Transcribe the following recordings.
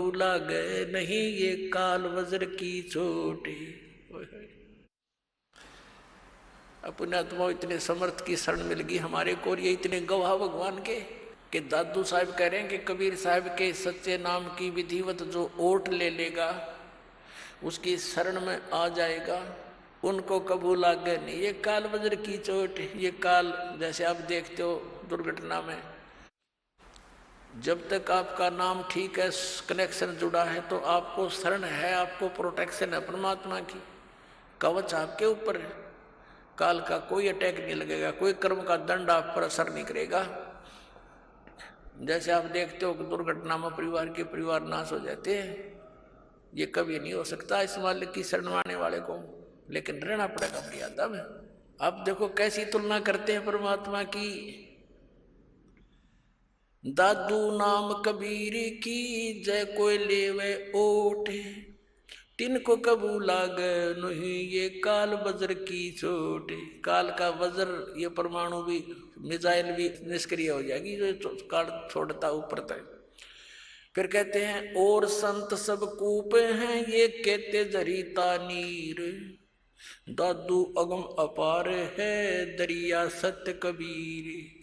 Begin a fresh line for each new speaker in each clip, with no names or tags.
भूला गए नहीं ये काल वज्र की चोटी। अपने आत्मा इतने समर्थ की शरण मिल गई हमारे को, और ये इतने गवाह भगवान के कि दादू साहब कह रहे हैं कि कबीर साहब के सच्चे नाम की विधिवत जो ओट ले लेगा, उसकी शरण में आ जाएगा, उनको कबू लागे नहीं ये काल वज्र की चोट। ये काल जैसे आप देखते हो दुर्घटना में, जब तक आपका नाम ठीक है, कनेक्शन जुड़ा है, तो आपको शरण है, आपको प्रोटेक्शन है परमात्मा की, कवच आपके ऊपर है। काल का कोई अटैक नहीं लगेगा, कोई कर्म का दंड आप पर असर नहीं करेगा। जैसे आप देखते हो कि दुर्घटना में परिवार नाश हो जाते हैं, ये कभी नहीं हो सकता इस मालिक की शरण आने वाले को, लेकिन रहना पड़ेगा मर्यादा में। अब देखो कैसी तुलना करते हैं परमात्मा की। दादू नाम कबीर की जय कोई लेवे ओठ, तिनको कबू लाग नहीं ये काल वज्र की चोट। काल का वज्र, ये परमाणु भी, मिसाइल भी निष्क्रिय हो जाएगी जो काल छोड़ता ऊपर तक। फिर कहते हैं और संत सब कूप हैं ये कहते जरीता नीर, दादू अगम अपार है दरिया सत्य कबीर।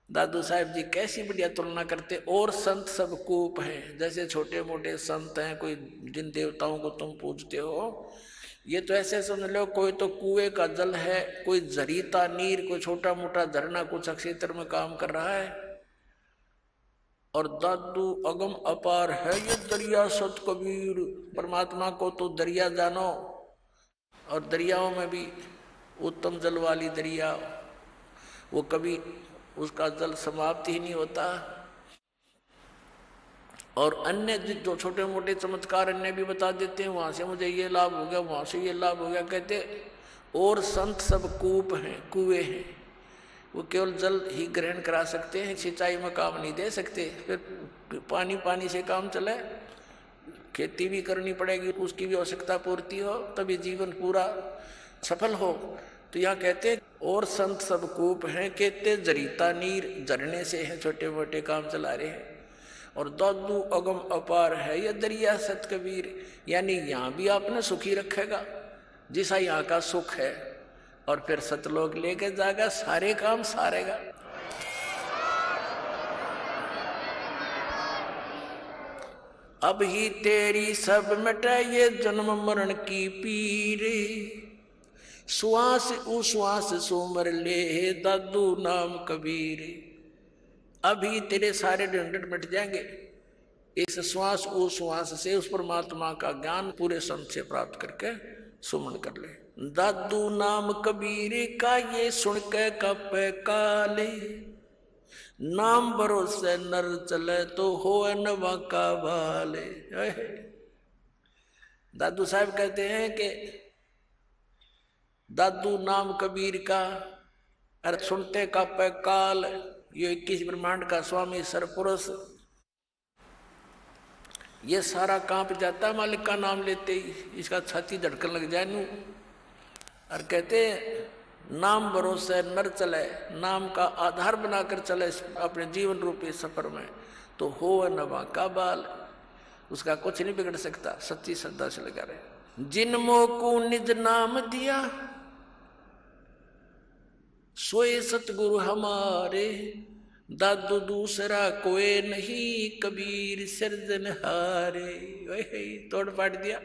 दादू साहब जी कैसी बढ़िया तुलना करते। और संत सब कूप हैं, जैसे छोटे मोटे संत हैं, कोई जिन देवताओं को तुम पूजते हो, ये तो ऐसे समझ लो कोई तो कुएं का जल है, कोई जरीता नीर, कोई छोटा मोटा झरना कुछ क्षेत्र में काम कर रहा है। और दादू अगम अपार है ये दरिया सत कबीर। परमात्मा को तो दरिया जानो, और दरियाओं में भी उत्तम जल वाली दरिया, वो कभी उसका जल समाप्त ही नहीं होता। और अन्य जो छोटे मोटे चमत्कार अन्य भी बता देते हैं, वहां से मुझे ये लाभ हो गया, वहां से ये लाभ हो गया। कहते और संत सब कूप हैं, कुएं हैं, वो केवल जल ही ग्रहण करा सकते हैं, सिंचाई में काम नहीं दे सकते। फिर पानी से काम चले, खेती भी करनी पड़ेगी, उसकी भी आवश्यकता पूर्ति हो, तभी जीवन पूरा सफल हो। तो यहाँ कहते हैं और संत सब कूप हैं, कहते जरीता नीर, झरने से हैं, छोटे मोटे काम चला रहे हैं। और दादू अगम अपार है ये दरिया सत कबीर, यानी यहाँ भी आपने सुखी रखेगा जिसा यहाँ का सुख है, और फिर सतलोक लेके जाएगा, सारे काम सारेगा। अब ही तेरी सब मिटे ये जन्म मरण की पीर, श्वास उश्वास सुमर ले दादू नाम कबीर। अभी तेरे सारे झंझट मिट जाएंगे, इस श्वास उश्वास से उस परमात्मा का ज्ञान पूरे संत से प्राप्त करके सुमन कर ले। दादू नाम कबीर का ये सुन के कप काले, नाम भरोसे नर चले तो हो नवा का वाले। दादू साहब कहते हैं कि दादू नाम कबीर का अर्थ सुनते का पे काल, ये 21 ब्रह्मांड का स्वामी सरपुरुष, ये सारा कांप जाता मालिक का नाम लेते ही, इसका छाती धड़कन लग जाए नू। और कहते नाम भरोसे नर चले, नाम का आधार बनाकर चले अपने जीवन रूपी सफर में, तो हो नवा का बाल, उसका कुछ नहीं बिगड़ सकता, सच्ची श्रद्धा से लगा रहे। जिनमो को निज नाम दिया सोए सतगुरु हमारे, दादू दूसरा कोई नहीं कबीर सिरजनहारे। वही तोड़ पाट दिया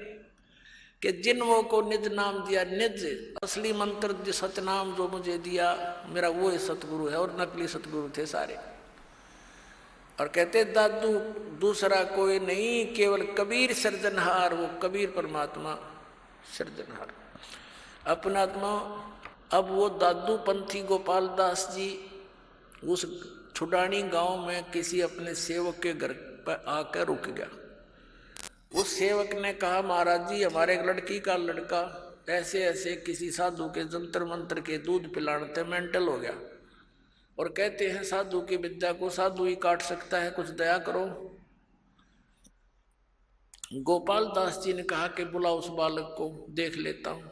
कि जिनमो को निज नाम दिया, निज असली मंत्र सतनाम जो मुझे दिया मेरा वो सतगुरु है, और नकली सतगुरु थे सारे। और कहते दादू दूसरा कोई नहीं केवल कबीर सृजनहार, वो कबीर परमात्मा सृजनहार अपना आत्मा। अब वो दादू पंथी गोपाल दास जी उस छुडानी गांव में किसी अपने सेवक के घर पर आकर रुक गया। उस सेवक ने कहा महाराज जी हमारे लड़की का लड़का ऐसे ऐसे किसी साधु के जंतर मंत्र के दूध पिलाने मेंटल हो गया, और कहते हैं साधु की विद्या को साधु ही काट सकता है, कुछ दया करो। गोपाल दास जी ने कहा कि बुलाओ उस बालक को, देख लेता हूं।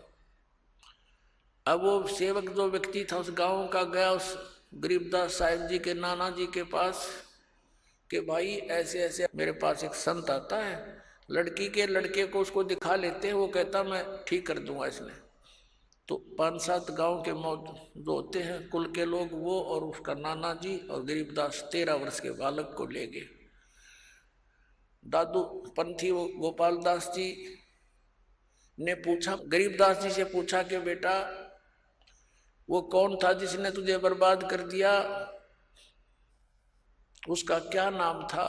अब वो सेवक जो व्यक्ति था उस गांव का गया उस गरीबदास साहिब जी के नाना जी के पास कि भाई ऐसे ऐसे मेरे पास एक संत आता है, लड़की के लड़के को उसको दिखा लेते हैं, वो कहता मैं ठीक कर दूंगा इसने। तो 5-7 गांव के जो होते हैं कुल के लोग, वो और उसका नाना जी और गरीबदास 13 वर्ष के बालक को ले गए। दादू पंथी गोपाल दास जी ने पूछा, गरीबदास जी से पूछा कि बेटा वो कौन था जिसने तुझे बर्बाद कर दिया, उसका क्या नाम था।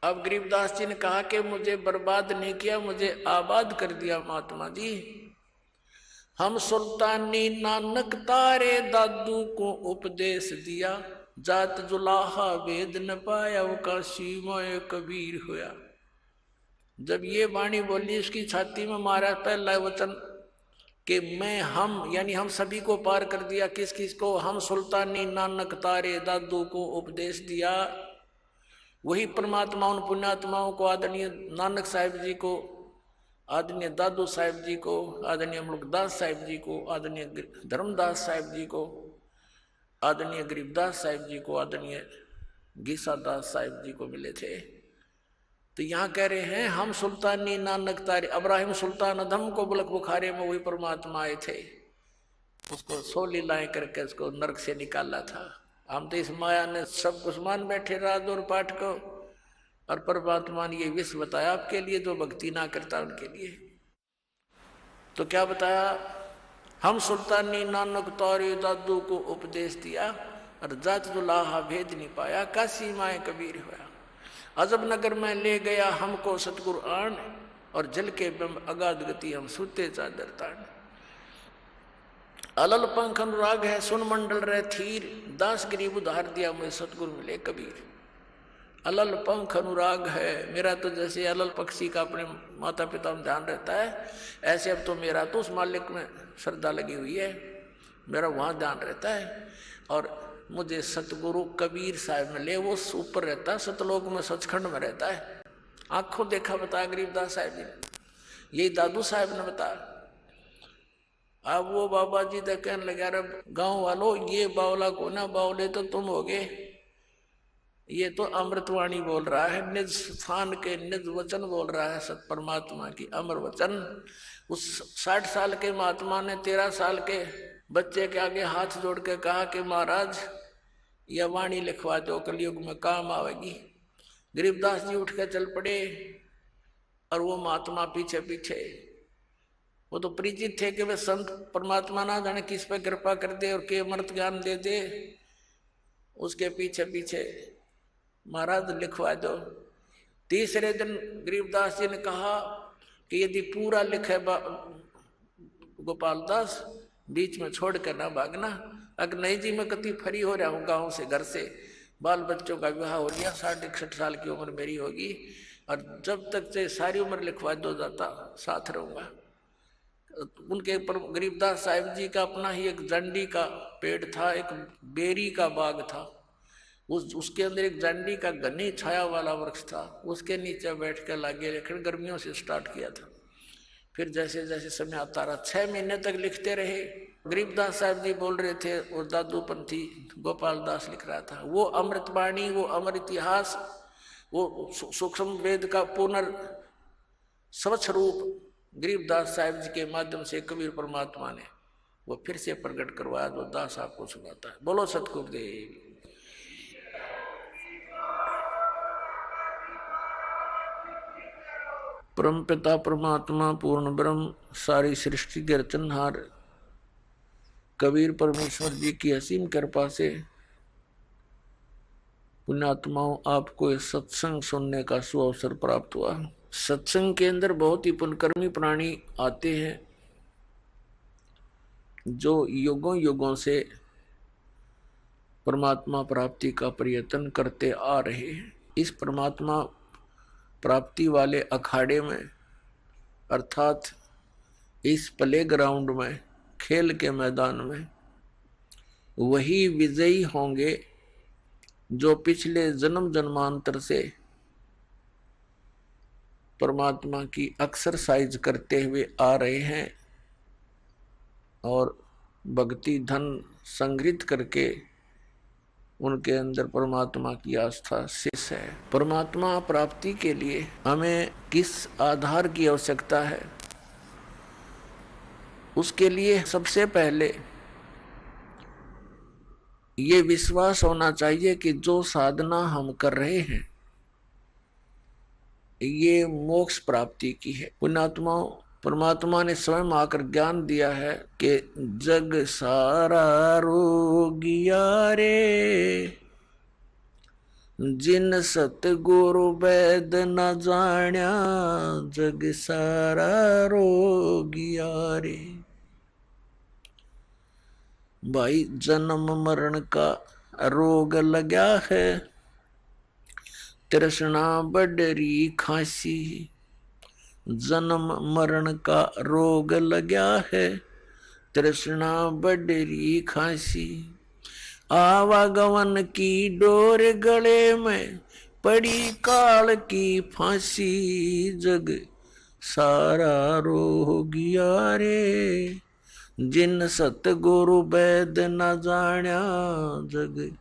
अब गरीबदास जी ने कहा कि मुझे बर्बाद नहीं किया, मुझे आबाद कर दिया महात्मा जी। हम सुल्तानी नानक तारे दादू को उपदेश दिया, जात जुलाहा वेद न पाया, वो काशी मोए कबीर होया। जब ये वाणी बोली, उसकी छाती में मारा पहला वचन कि मैं हम यानी हम सभी को पार कर दिया। किस किस को? हम सुल्तानी नानक तारे दादू को उपदेश दिया। वही परमात्मा उन पुण्यात्माओं को, आदरणीय नानक साहिब जी को, आदरणीय दादू साहिब जी को, आदरणीय मुल्कदास साहिब जी को, आदरणीय धर्मदास साहिब जी को, आदरणीय गरीबदास साहिब जी को, आदरणीय गीसा दास साहिब जी को मिले थे। तो यहाँ कह रहे हैं हम सुल्तानी नानक तारे, अब्राहिम सुल्तान अधम को बुलक बुखारे में वही परमात्मा आए थे, उसको 100 लीलाएं करके उसको नरक से निकाला था। हम तो इस माया ने सब कुछ मान बैठे राज और पाठ को, और परमात्मा ने ये विश्व बताया आपके लिए, जो भक्ति ना करता उनके लिए। तो क्या बताया? हम सुल्तानी नानक तारे दादू को उपदेश दिया, और जात जुलाहा भेद नहीं पाया, काशी माए कबीर होया। अजब नगर में ले गया हमको सतगुरु आन, और जल के बिंब अगाध गति हम सूते चादर तान। अलल पंख अनुराग है सुन मंडल रहे थीर, दास गरीब उधार दिया मुझे सतगुरु मिले कबीर। अलल पंख अनुराग है, मेरा तो जैसे अलल पक्षी का अपने माता पिता में ध्यान रहता है, ऐसे अब तो मेरा तो उस मालिक में श्रद्धा लगी हुई है, मेरा वहाँ ध्यान रहता है। और मुझे सतगुरु कबीर साहब मिले, वो ऊपर रहता है सतलोक में, सचखंड में रहता है। आंखों देखा बताया गरीबदास साहब जी ने, यही दादू साहब ने बताया। अब वो बाबा जी तो कहने लगे, अरे गाँव वालों ये बावला को ना, बावले तो तुम होगे, ये तो अमृतवाणी बोल रहा है, निज स्थान के निज वचन बोल रहा है, सत परमात्मा की अमर वचन। उस 60 साल के महात्मा ने 13 साल के बच्चे के आगे हाथ जोड़ के कहा कि महाराज यह वाणी लिखवा दो, कलयुग में काम आवेगी। गरीबदास जी उठ के चल पड़े, और वो महात्मा पीछे पीछे। वो तो परिचित थे कि वे संत परमात्मा ना जाने किस पे कृपा कर दे और के अमृत ज्ञान दे दे, उसके पीछे पीछे महाराज लिखवा दो। तीसरे दिन गरीबदास जी ने कहा कि यदि पूरा लिखे गोपाल दास, बीच में छोड़ कर ना भागना। अगर नहीं जी मैं कति फरी हो रहा हूँ गाँव से, घर से, बाल बच्चों का विवाह हो गया, 60-61 साल की उम्र मेरी होगी, और जब तक से सारी उम्र लिखवा दो जाता साथ रहूँगा। उनके पर गरीबदास साहिब जी का अपना ही एक जंडी का पेड़ था, एक बेरी का बाग था, उसके अंदर एक जंडी का घनी छाया वाला वृक्ष था, उसके नीचे बैठ कर लागे लेखन गर्मियों से स्टार्ट किया था। फिर जैसे जैसे समय आता रहा, 6 महीने तक लिखते रहे। गरीबदास साहब जी बोल रहे थे और दादू पंथी गोपाल दास लिख रहा था। वो अमृतवाणी, वो अमर इतिहास, वो सूक्ष्म वेद का पुनर् स्वच्छ रूप गरीबदास साहिब जी के माध्यम से कबीर परमात्मा ने वो फिर से प्रकट करवाया, जो दास आपको सुनाता है। बोलो सतगुरुदेव। परम पिता परमात्मा पूर्ण ब्रह्म सारी सृष्टि के रचनहार कबीर परमेश्वर जी की असीम कृपा से पुण्यात्माओं आपको इस सत्संग सुनने का सुअवसर प्राप्त हुआ। सत्संग के अंदर बहुत ही पुण्यकर्मी प्राणी आते हैं, जो युगों युगों से परमात्मा प्राप्ति का प्रयत्न करते आ रहे हैं। इस परमात्मा प्राप्ति वाले अखाड़े में, अर्थात इस प्ले ग्राउंड में, खेल के मैदान में, वही विजयी होंगे जो पिछले जन्म जन्मांतर से परमात्मा की एक्सरसाइज करते हुए आ रहे हैं और भक्ति धन संग्रहित करके उनके अंदर परमात्मा की आस्था शेष है। परमात्मा प्राप्ति के लिए हमें किस आधार की आवश्यकता है? उसके लिए सबसे पहले ये विश्वास होना चाहिए कि जो साधना हम कर रहे हैं ये मोक्ष प्राप्ति की है। पुण्यात्माओं, परमात्मा ने स्वयं आकर ज्ञान दिया है कि जग सारा रोगिया रे, जिन सतगुरु वैद न जाण्या, जग सारा रोगिया रे। भाई, जन्म मरण का रोग लगा है, तृष्णा बडरी खांसी। जन्म मरण का रोग लगा है, तृष्णा बडरी खांसी। आवागमन की डोर गले में, पड़ी काल की फांसी। जग सारा रोगिया रे, जिन सतगुरु वैद न जाण्या, जग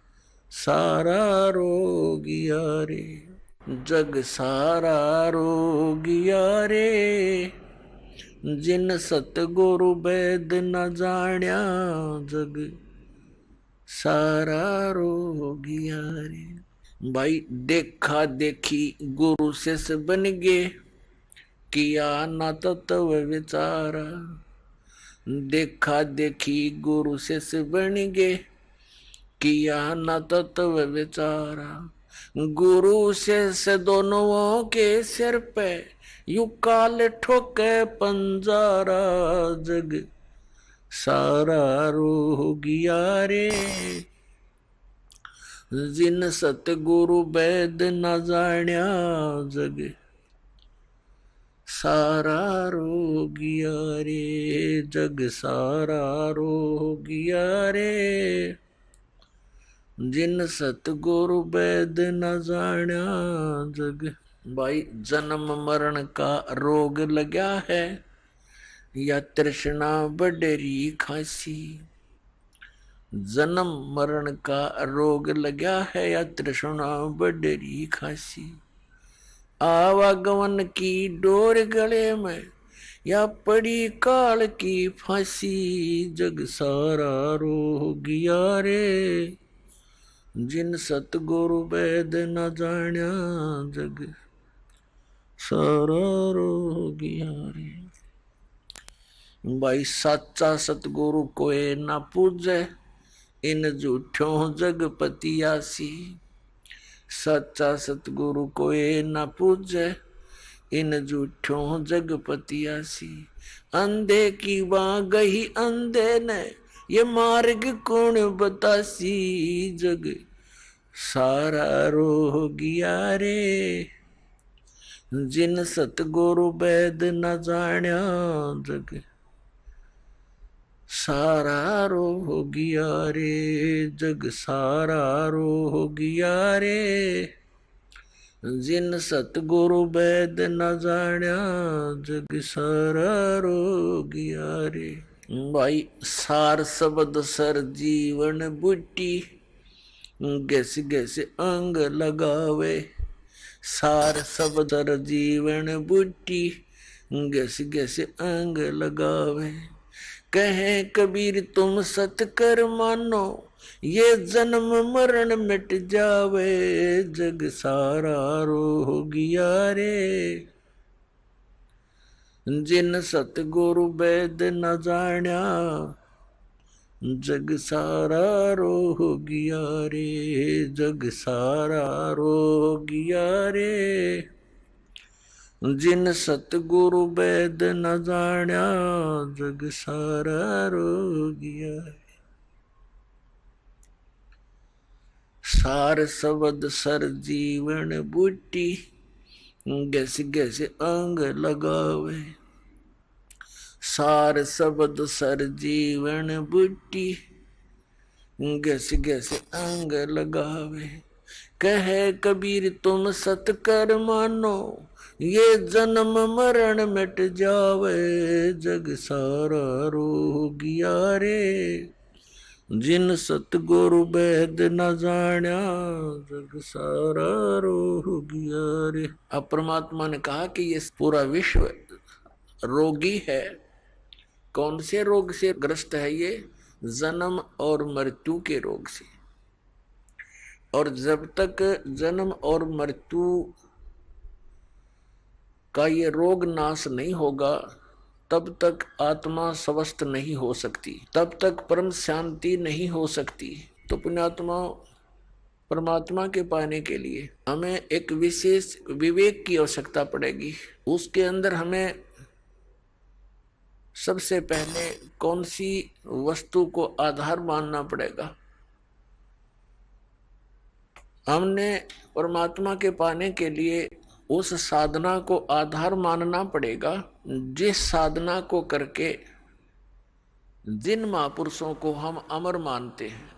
सारा रोगिया रे। जग सारा रोगिया रे, जिन सतगुरु वैद न जाण्या, जग सारा रोगिया रे। भाई, देखा देखी गुरु शिष्य बन गे, किया न तत्व विचारा। देखा देखी गुरु शिष्य बन गे, किया न तत्व विचारा। गुरु शिष्य दोनों के सिर पे, यू काल ठोके पंजारा। जग सारा रोगिया रे, जिन सतगुरु वैद न जाण्या, जग सारा रोगिया रे। जग सारा रोगिया रे, जिन सतगुरु वैद न जाण्या, जग। भाई, जन्म मरण का रोग लगा है, या तृष्णा बडरी खांसी। जन्म मरण का रोग लगा है, या तृष्णा बडरी खांसी। आवागमन की डोर गले में, या पड़ी काल की फांसी। जग सारा रोगिया रे, जिन सतगुरु वैद न जाण्या, जग सारा रोगिया रे। भाई, साचा सतगुरु कोई ना पूजे, इन झूठों जगपति आसी। सच्चा सतगुरु कोई ना पूजे, इन झूठों जगपति आसी। अंधे की वहां गई अंधे ने, ये मार्ग कौन बतासी। जग सारा रोगिया रे, जिन सतगुरु वैद न जाण्या, जग सारा रोगिया रे। जग सारा रोगिया रे, जिन सतगुरु वैद न जाण्या, जग सारा रोगिया रे। भाई, सार शब्द सर जीवन बूटी, गैस गैस अंग लगावे। सार शब्द सर जीवन बूटी, गैस गैस अंग लगावे। कहे कबीर तुम सत कर मानो, ये जन्म मरण मिट जावे। जग सारा रोगिया रे, जिन सतगुरु वैद न जाण्या, जग सारा रोगिया रे। जग सारा रोगिया रे, जिन सतगुरु वैद न जाण्या, जग सारा रोगिया। सार शब्द सर जीवन बूटी, गैस गैस अंग लगावे। सार शब्द सर जीवन बूटी, गैस गैस अंग लगावे। कहे कबीर तुम सत कर मानो, ये जन्म मरण मिट जावे। जग सारा रोगिया रे, जिन सतगुरु भेद न जान्या जग सारा रोग गया रे। अब परमात्मा ने कहा कि ये पूरा विश्व रोगी है। कौन से रोग से ग्रस्त है ये? जन्म और मृत्यु के रोग से। और जब तक जन्म और मृत्यु का ये रोग नाश नहीं होगा तब तक आत्मा स्वस्थ नहीं हो सकती, तब तक परम शांति नहीं हो सकती। तो पुण्यात्मा, परमात्मा के पाने के लिए हमें एक विशेष विवेक की आवश्यकता पड़ेगी। उसके अंदर हमें सबसे पहले कौन सी वस्तु को आधार मानना पड़ेगा? हमने परमात्मा के पाने के लिए उस साधना को आधार मानना पड़ेगा जिस साधना को करके जिन महापुरुषों को हम अमर मानते हैं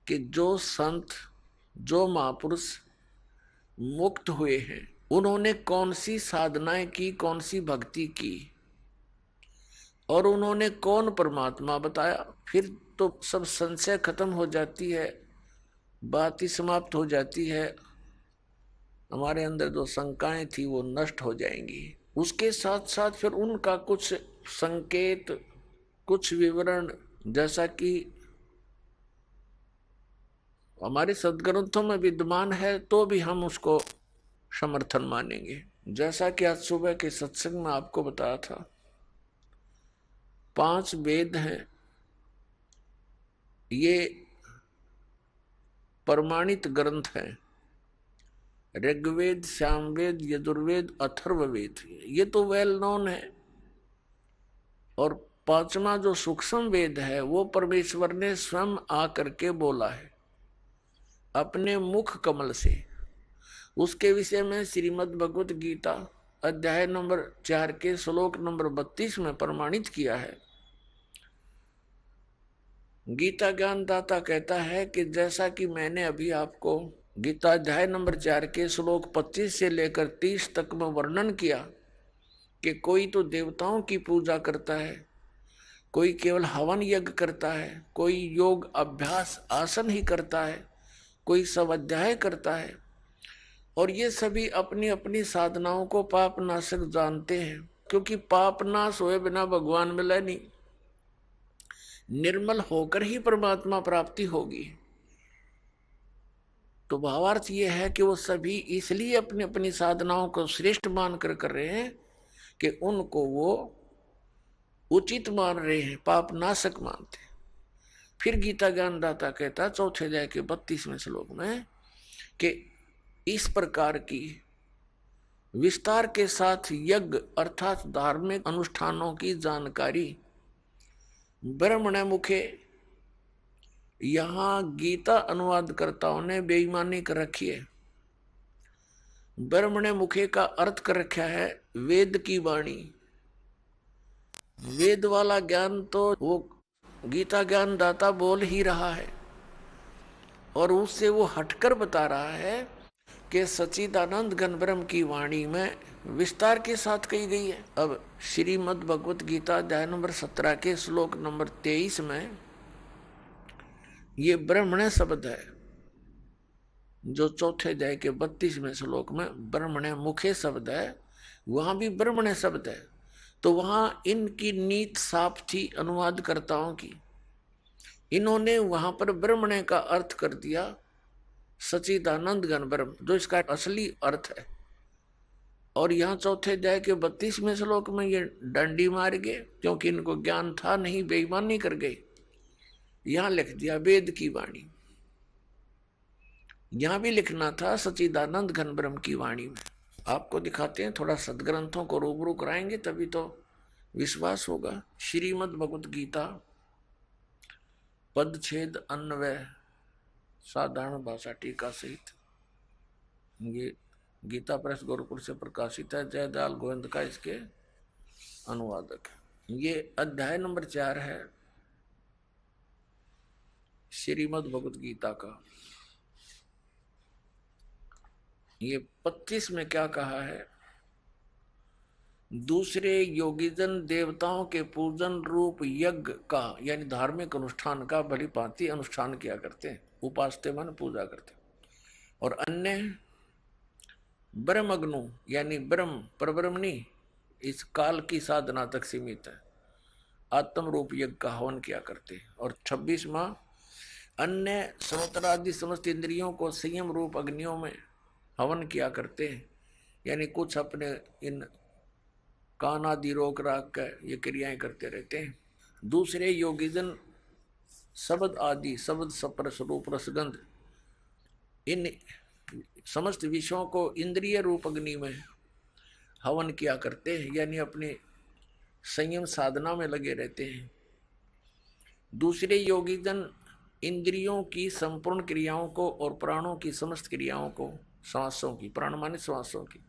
कि जो संत, जो महापुरुष मुक्त हुए हैं, उन्होंने कौन सी साधनाएं की, कौन सी भक्ति की और उन्होंने कौन परमात्मा बताया। फिर तो सब संशय खत्म हो जाती है, बात ही समाप्त हो जाती है। हमारे अंदर जो शंकाएं थी वो नष्ट हो जाएंगी। उसके साथ साथ फिर उनका कुछ संकेत, कुछ विवरण, जैसा कि हमारे सदग्रंथों में विद्यमान है तो भी हम उसको समर्थन मानेंगे। जैसा कि आज सुबह के सत्संग में आपको बताया था, 5 वेद हैं, ये प्रमाणित ग्रंथ हैं। ऋग्वेद, सामवेद, यजुर्वेद, अथर्ववेद, ये तो वेल नोन है। और 5वां जो सूक्ष्म वेद है वो परमेश्वर ने स्वयं आकर के बोला है अपने मुख कमल से। उसके विषय में श्रीमद् भगवत गीता अध्याय नंबर 4 के श्लोक नंबर 32 में प्रमाणित किया है। गीता ज्ञानदाता कहता है कि जैसा कि मैंने अभी आपको गीता अध्याय नंबर 4 के श्लोक 25 से लेकर 30 तक में वर्णन किया कि कोई तो देवताओं की पूजा करता है, कोई केवल हवन यज्ञ करता है, कोई योग अभ्यास आसन ही करता है, कोई स्वाध्याय करता है, और ये सभी अपनी अपनी साधनाओं को पाप नाशक जानते हैं, क्योंकि पाप नाश हुए बिना भगवान मिले नहीं। निर्मल होकर ही परमात्मा प्राप्ति होगी। तो भावार्थ ये है कि वो सभी इसलिए अपनी अपनी साधनाओं को श्रेष्ठ मानकर कर रहे हैं कि उनको वो उचित मान रहे हैं, पाप नाशक मानते हैं। फिर गीता ज्ञानदाता कहता 4थे अध्याय के 32वें श्लोक में कि इस प्रकार की विस्तार के साथ यज्ञ अर्थात धार्मिक अनुष्ठानों की जानकारी ब्रह्मण मुखे, यहां गीता अनुवादकर्ताओं ने बेईमानी कर रखी है। ब्रह्मण मुखे का अर्थ कर रखा है वेद की वाणी। वेद वाला ज्ञान तो वो गीता ज्ञान दाता बोल ही रहा है और उससे वो हटकर बता रहा है कि सच्चिदानंद घन ब्रह्म की वाणी में विस्तार के साथ कही गई है। अब श्रीमद् भगवत गीता अध्याय नंबर 17 के श्लोक नंबर 23 में ये ब्रह्मण्य शब्द है, जो 4थे अध्याय के 32वें श्लोक में ब्रह्मण्य मुखे शब्द है, वहां भी ब्रह्मण्य शब्द है। तो वहां इनकी नीत साफ थी अनुवादकर्ताओं की। इन्होंने वहां पर ब्रह्मण्य का अर्थ कर दिया सच्चिदानंद घन ब्रह्म, जो इसका असली अर्थ है। और यहाँ 4थे अध्याय के 32वें श्लोक में ये डंडी मार गए, क्योंकि इनको ज्ञान था नहीं, बेईमानी कर गए। यहां लिख दिया वेद की वाणी, यहां भी लिखना था सच्चिदानंद घन ब्रह्म की वाणी में। आपको दिखाते हैं, थोड़ा सदग्रंथों को रूबरू कराएंगे तभी तो विश्वास होगा। श्रीमद् भगवत गीता पदछेद अन्वय साधारण भाषा टीका सहित, ये गीता प्रेस गोरखपुर से प्रकाशित है, जयदयाल गोविंद का इसके अनुवादक है। ये अध्याय नंबर 4 है श्रीमद् भगवत गीता का। ये 25 में क्या कहा है? दूसरे योगीजन देवताओं के पूजन रूप यज्ञ का यानी धार्मिक अनुष्ठान का भली भांति अनुष्ठान किया करते हैं, उपासते मन पूजा करते हैं। और अन्य ब्रह्मग्नु यानी ब्रह्म परब्रह्म नहीं, इस काल की साधना तक सीमित है, आत्म रूप यज्ञ का हवन किया करते हैं। और 26वां अन्य श्रोत्र आदि समस्त इंद्रियों को संयम रूप अग्नियों में हवन किया करते हैं, यानी कुछ अपने इन कान आदि रोक राख कर ये क्रियाएं करते रहते हैं। दूसरे योगीजन शब्द आदि शब्द स्पर्श रूप रसगंध इन समस्त विषयों को इंद्रिय रूप अग्नि में हवन किया करते हैं, यानी अपने संयम साधना में लगे रहते हैं। दूसरे योगीजन इंद्रियों की संपूर्ण क्रियाओं को और प्राणों की समस्त क्रियाओं को, श्वासों की, प्राण माने श्वासों की,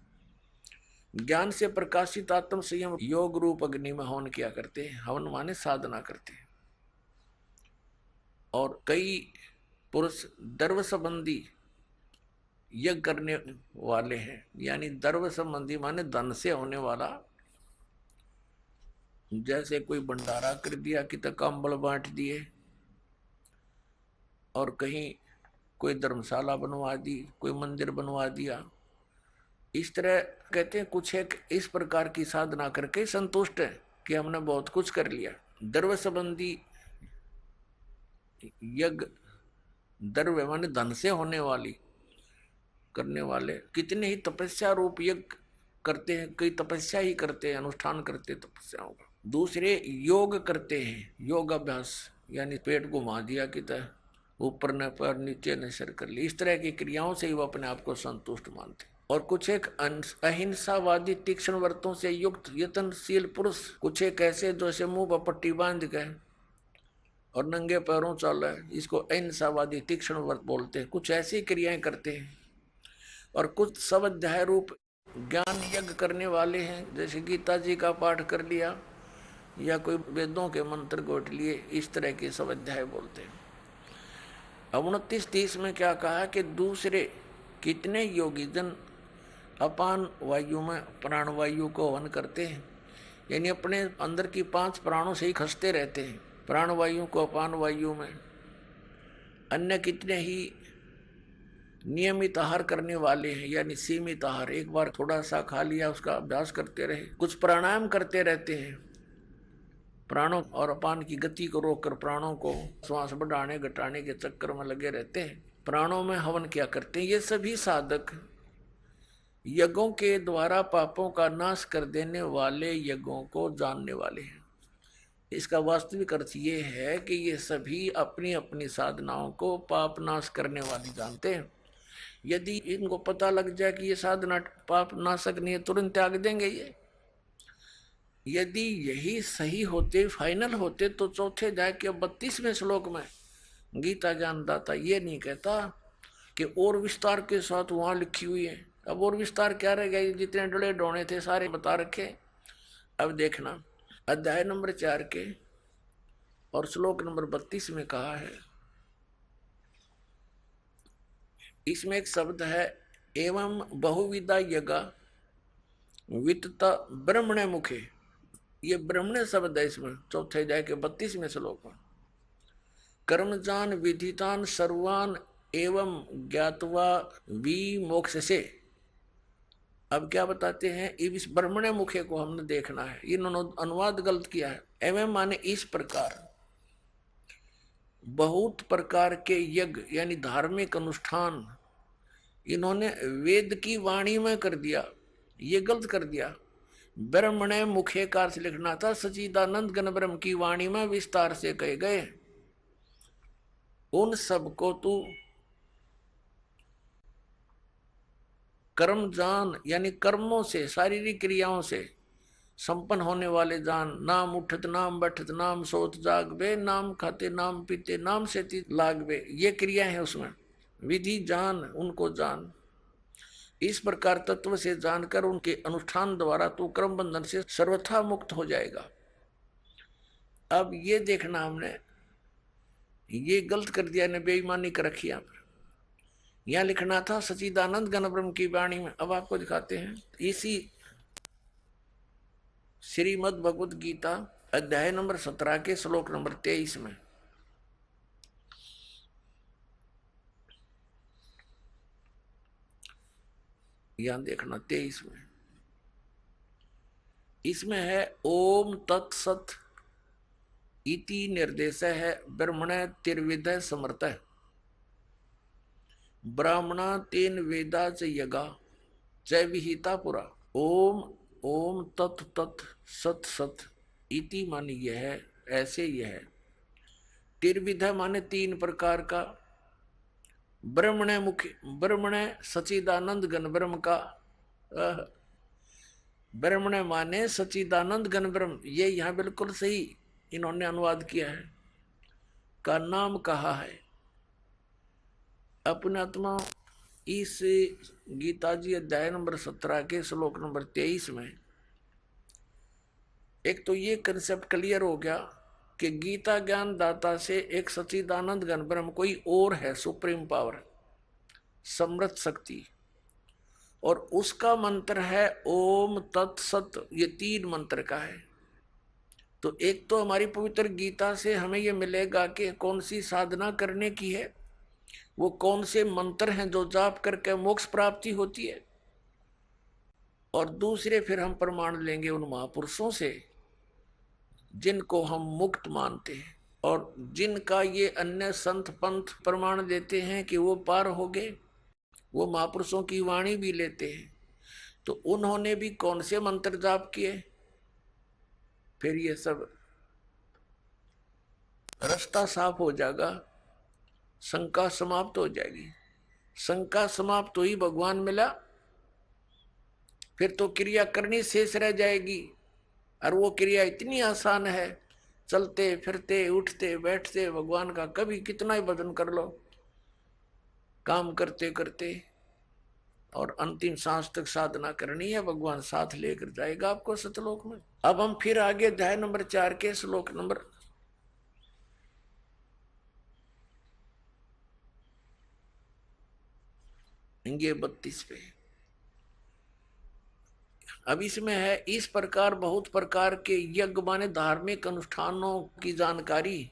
ज्ञान से प्रकाशित आत्म संयम योग रूप अग्नि में हवन किया करते हैं। हवन माने साधना करते हैं। और कई पुरुष द्रव्य संबंधी यज्ञ करने वाले हैं, यानी द्रव्य संबंधी माने धन से होने वाला, जैसे कोई भंडारा कर दिया कि तक कंबल बांट दिए, और कहीं कोई धर्मशाला बनवा दी, कोई मंदिर बनवा दिया, इस तरह कहते हैं कुछ एक इस प्रकार की साधना करके संतुष्ट है कि हमने बहुत कुछ कर लिया। द्रव्य संबंधी यज्ञ, द्रव्य माने धन से होने वाली करने वाले कितने ही तपस्या रूप यज्ञ करते हैं, कई तपस्या ही करते हैं, अनुष्ठान करते हैं तपस्याओं का। दूसरे योग करते हैं, योग अभ्यास यानी पेट घुमा दिया कि ऊपर न पर नीचे न सिर कर ली, इस तरह की क्रियाओं से ही वो अपने आप को संतुष्ट मानते। और कुछ एक अहिंसावादी तीक्ष्ण व्रतों से युक्त यत्नशील पुरुष, कुछ एक ऐसे जैसे मुंह पर पट्टी बांध के और नंगे पैरों चल है, इसको अहिंसावादी तीक्ष्ण व्रत बोलते हैं। कुछ ऐसी क्रियाएं करते हैं। और कुछ स्वाध्याय रूप ज्ञान यज्ञ करने वाले हैं, जैसे गीता जी का पाठ कर लिया या कोई वेदों के मंत्र गोट लिए, इस तरह के स्वाध्याय बोलते हैं। अब 29-30 में क्या कहा कि दूसरे कितने योगीजन अपान वायु में प्राणवायु को हवन करते हैं, यानी अपने अंदर की 5 प्राणों से ही खसते रहते हैं, प्राणवायु को अपान वायु में। अन्य कितने ही नियमित आहार करने वाले हैं, यानी सीमित आहार, एक बार थोड़ा सा खा लिया उसका अभ्यास करते रहे। कुछ प्राणायाम करते रहते हैं, प्राणों और अपान की गति को रोककर प्राणों को श्वास बढ़ाने घटाने के चक्कर में लगे रहते हैं, प्राणों में हवन किया करते हैं। ये सभी साधक यज्ञों के द्वारा पापों का नाश कर देने वाले यज्ञों को जानने वाले हैं। इसका वास्तविक अर्थ ये है कि ये सभी अपनी अपनी साधनाओं को पाप नाश करने वाली जानते हैं। यदि इनको पता लग जाए कि ये साधना पाप नाशक नहीं है, तुरंत त्याग देंगे ये। यदि यही सही होते, फाइनल होते, तो चौथे अध्याय के 32वें श्लोक में गीता ज्ञानदाता ये नहीं कहता कि और विस्तार के साथ वहां लिखी हुई है। अब और विस्तार क्या रह गया, जितने डले डोने थे सारे बता रखे। अब देखना अध्याय नंबर 4 के और श्लोक नंबर 32 में कहा है, इसमें एक शब्द है एवं बहुविधा यज्ञ वित्त ब्रह्मणे मुखे, ये ब्रह्मणे शब्द है इसमें, चौथे अध्याय के 32वें श्लोक में। कर्मजान विधितान सर्वान एवं ज्ञातवा विमोक्ष से। अब क्या बताते हैं, इस ब्रह्मणे मुखे को हमने देखना है, इन्होंने अनुवाद गलत किया है। एवं माने इस प्रकार, बहुत प्रकार के यज्ञ यानी धार्मिक अनुष्ठान इन्होंने वेद की वाणी में कर दिया, ये गलत कर दिया। ब्रह्मणे मुखे का अर्थ लिखना था सच्चिदानंद घन ब्रह्म की वाणी में विस्तार से कहे गए। उन सबको तू कर्म जान, यानी कर्मों से, शारीरिक क्रियाओं से संपन्न होने वाले जान। नाम उठत नाम बैठत नाम सोत जागबे, नाम खाते नाम पीते नाम से लागबे, ये क्रिया है उसमें। विधि जान, उनको जान। इस प्रकार तत्व से जानकर उनके अनुष्ठान द्वारा तू कर्म बंधन से सर्वथा मुक्त हो जाएगा। अब ये देखना, हमने ये गलत कर दिया, ने बेईमानी कर रखी। यहाँ लिखना था सच्चिदानंद घन ब्रह्म की वाणी में। अब आपको दिखाते हैं, इसी श्रीमद् भगवत गीता अध्याय नंबर 17 के श्लोक नंबर 23 में। यहां देखना 23 में, इसमें है ओम तत्सत इति निर्देश है ब्रह्मण तिर्विद समर्थ ब्राह्मणा तेन वेदा च यगा च विहिता पुरा। ओम ओम तत् तत् सत सत इति मान यह है, ऐसे यह है। तिर्विध माने तीन प्रकार का, ब्रह्मण मुख्य ब्रह्मण सचिदानंद घन ब्रह्म का, ब्रह्मण माने सचिदानंद घन ब्रह्म, ये यहां बिल्कुल सही इन्होंने अनुवाद किया है, का नाम कहा है। अपने आत्मा इस गीता जी अध्याय नंबर 17 के श्लोक नंबर 23 में एक तो ये कंसेप्ट क्लियर हो गया कि गीता ज्ञान दाता से एक सच्चिदानंद घन ब्रह्म कोई और है, सुप्रीम पावर, समृद्ध शक्ति, और उसका मंत्र है ओम तत्सत। ये तीन मंत्र का है। तो एक तो हमारी पवित्र गीता से हमें ये मिलेगा कि कौन सी साधना करने की है, वो कौन से मंत्र हैं जो जाप करके मोक्ष प्राप्ति होती है, और दूसरे फिर हम प्रमाण लेंगे उन महापुरुषों से जिनको हम मुक्त मानते हैं और जिनका ये अन्य संत पंथ प्रमाण देते हैं कि वो पार हो गए, वो महापुरुषों की वाणी भी लेते हैं। तो उन्होंने भी कौन से मंत्र जाप किए, फिर ये सब रास्ता साफ हो जाएगा, शंका समाप्त हो जाएगी। शंका समाप्त हुई, भगवान मिला, फिर तो क्रिया करनी शेष रह जाएगी। और वो क्रिया इतनी आसान है, चलते फिरते उठते बैठते भगवान का कभी कितना ही भजन कर लो, काम करते करते, और अंतिम सांस तक साधना करनी है, भगवान साथ लेकर जाएगा आपको सतलोक में। अब हम फिर आगे अध्याय नंबर 4 के श्लोक नंबर 32 पे। अब इसमें है इस प्रकार बहुत प्रकार के यज्ञ माने धार्मिक अनुष्ठानों की जानकारी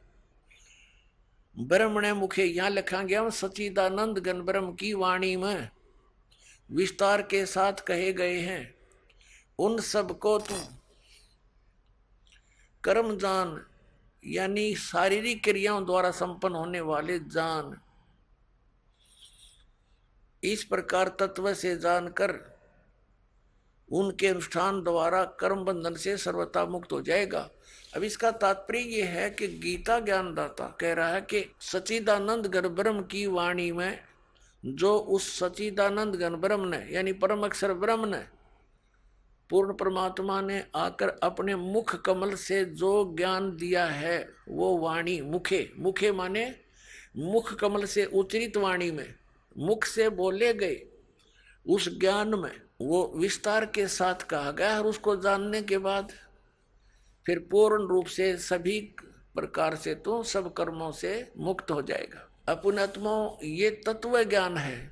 ब्रह्मण मुखे यहां लिखा गया सच्चिदानंद घन ब्रह्म की वाणी में विस्तार के साथ कहे गए हैं। उन सब को तू कर्म जान, यानी शारीरिक क्रियाओं द्वारा संपन्न होने वाले जान। इस प्रकार तत्व से जानकर उनके अनुष्ठान द्वारा कर्म बंधन से सर्वथा मुक्त हो जाएगा। अब इसका तात्पर्य यह है कि गीता ज्ञानदाता कह रहा है कि सच्चिदानंद घन ब्रह्म की वाणी में जो उस सच्चिदानंद घन ब्रह्म ने यानी परम अक्षर ब्रह्म ने, पूर्ण परमात्मा ने आकर अपने मुख कमल से जो ज्ञान दिया है, वो वाणी मुखे, मुखे माने मुख कमल से उच्चरित वाणी में, मुख से बोले गए उस ज्ञान में वो विस्तार के साथ कहा गया, और उसको जानने के बाद फिर पूर्ण रूप से सभी प्रकार से तो सब कर्मों से मुक्त हो जाएगा। अपनात्मा ये तत्व ज्ञान है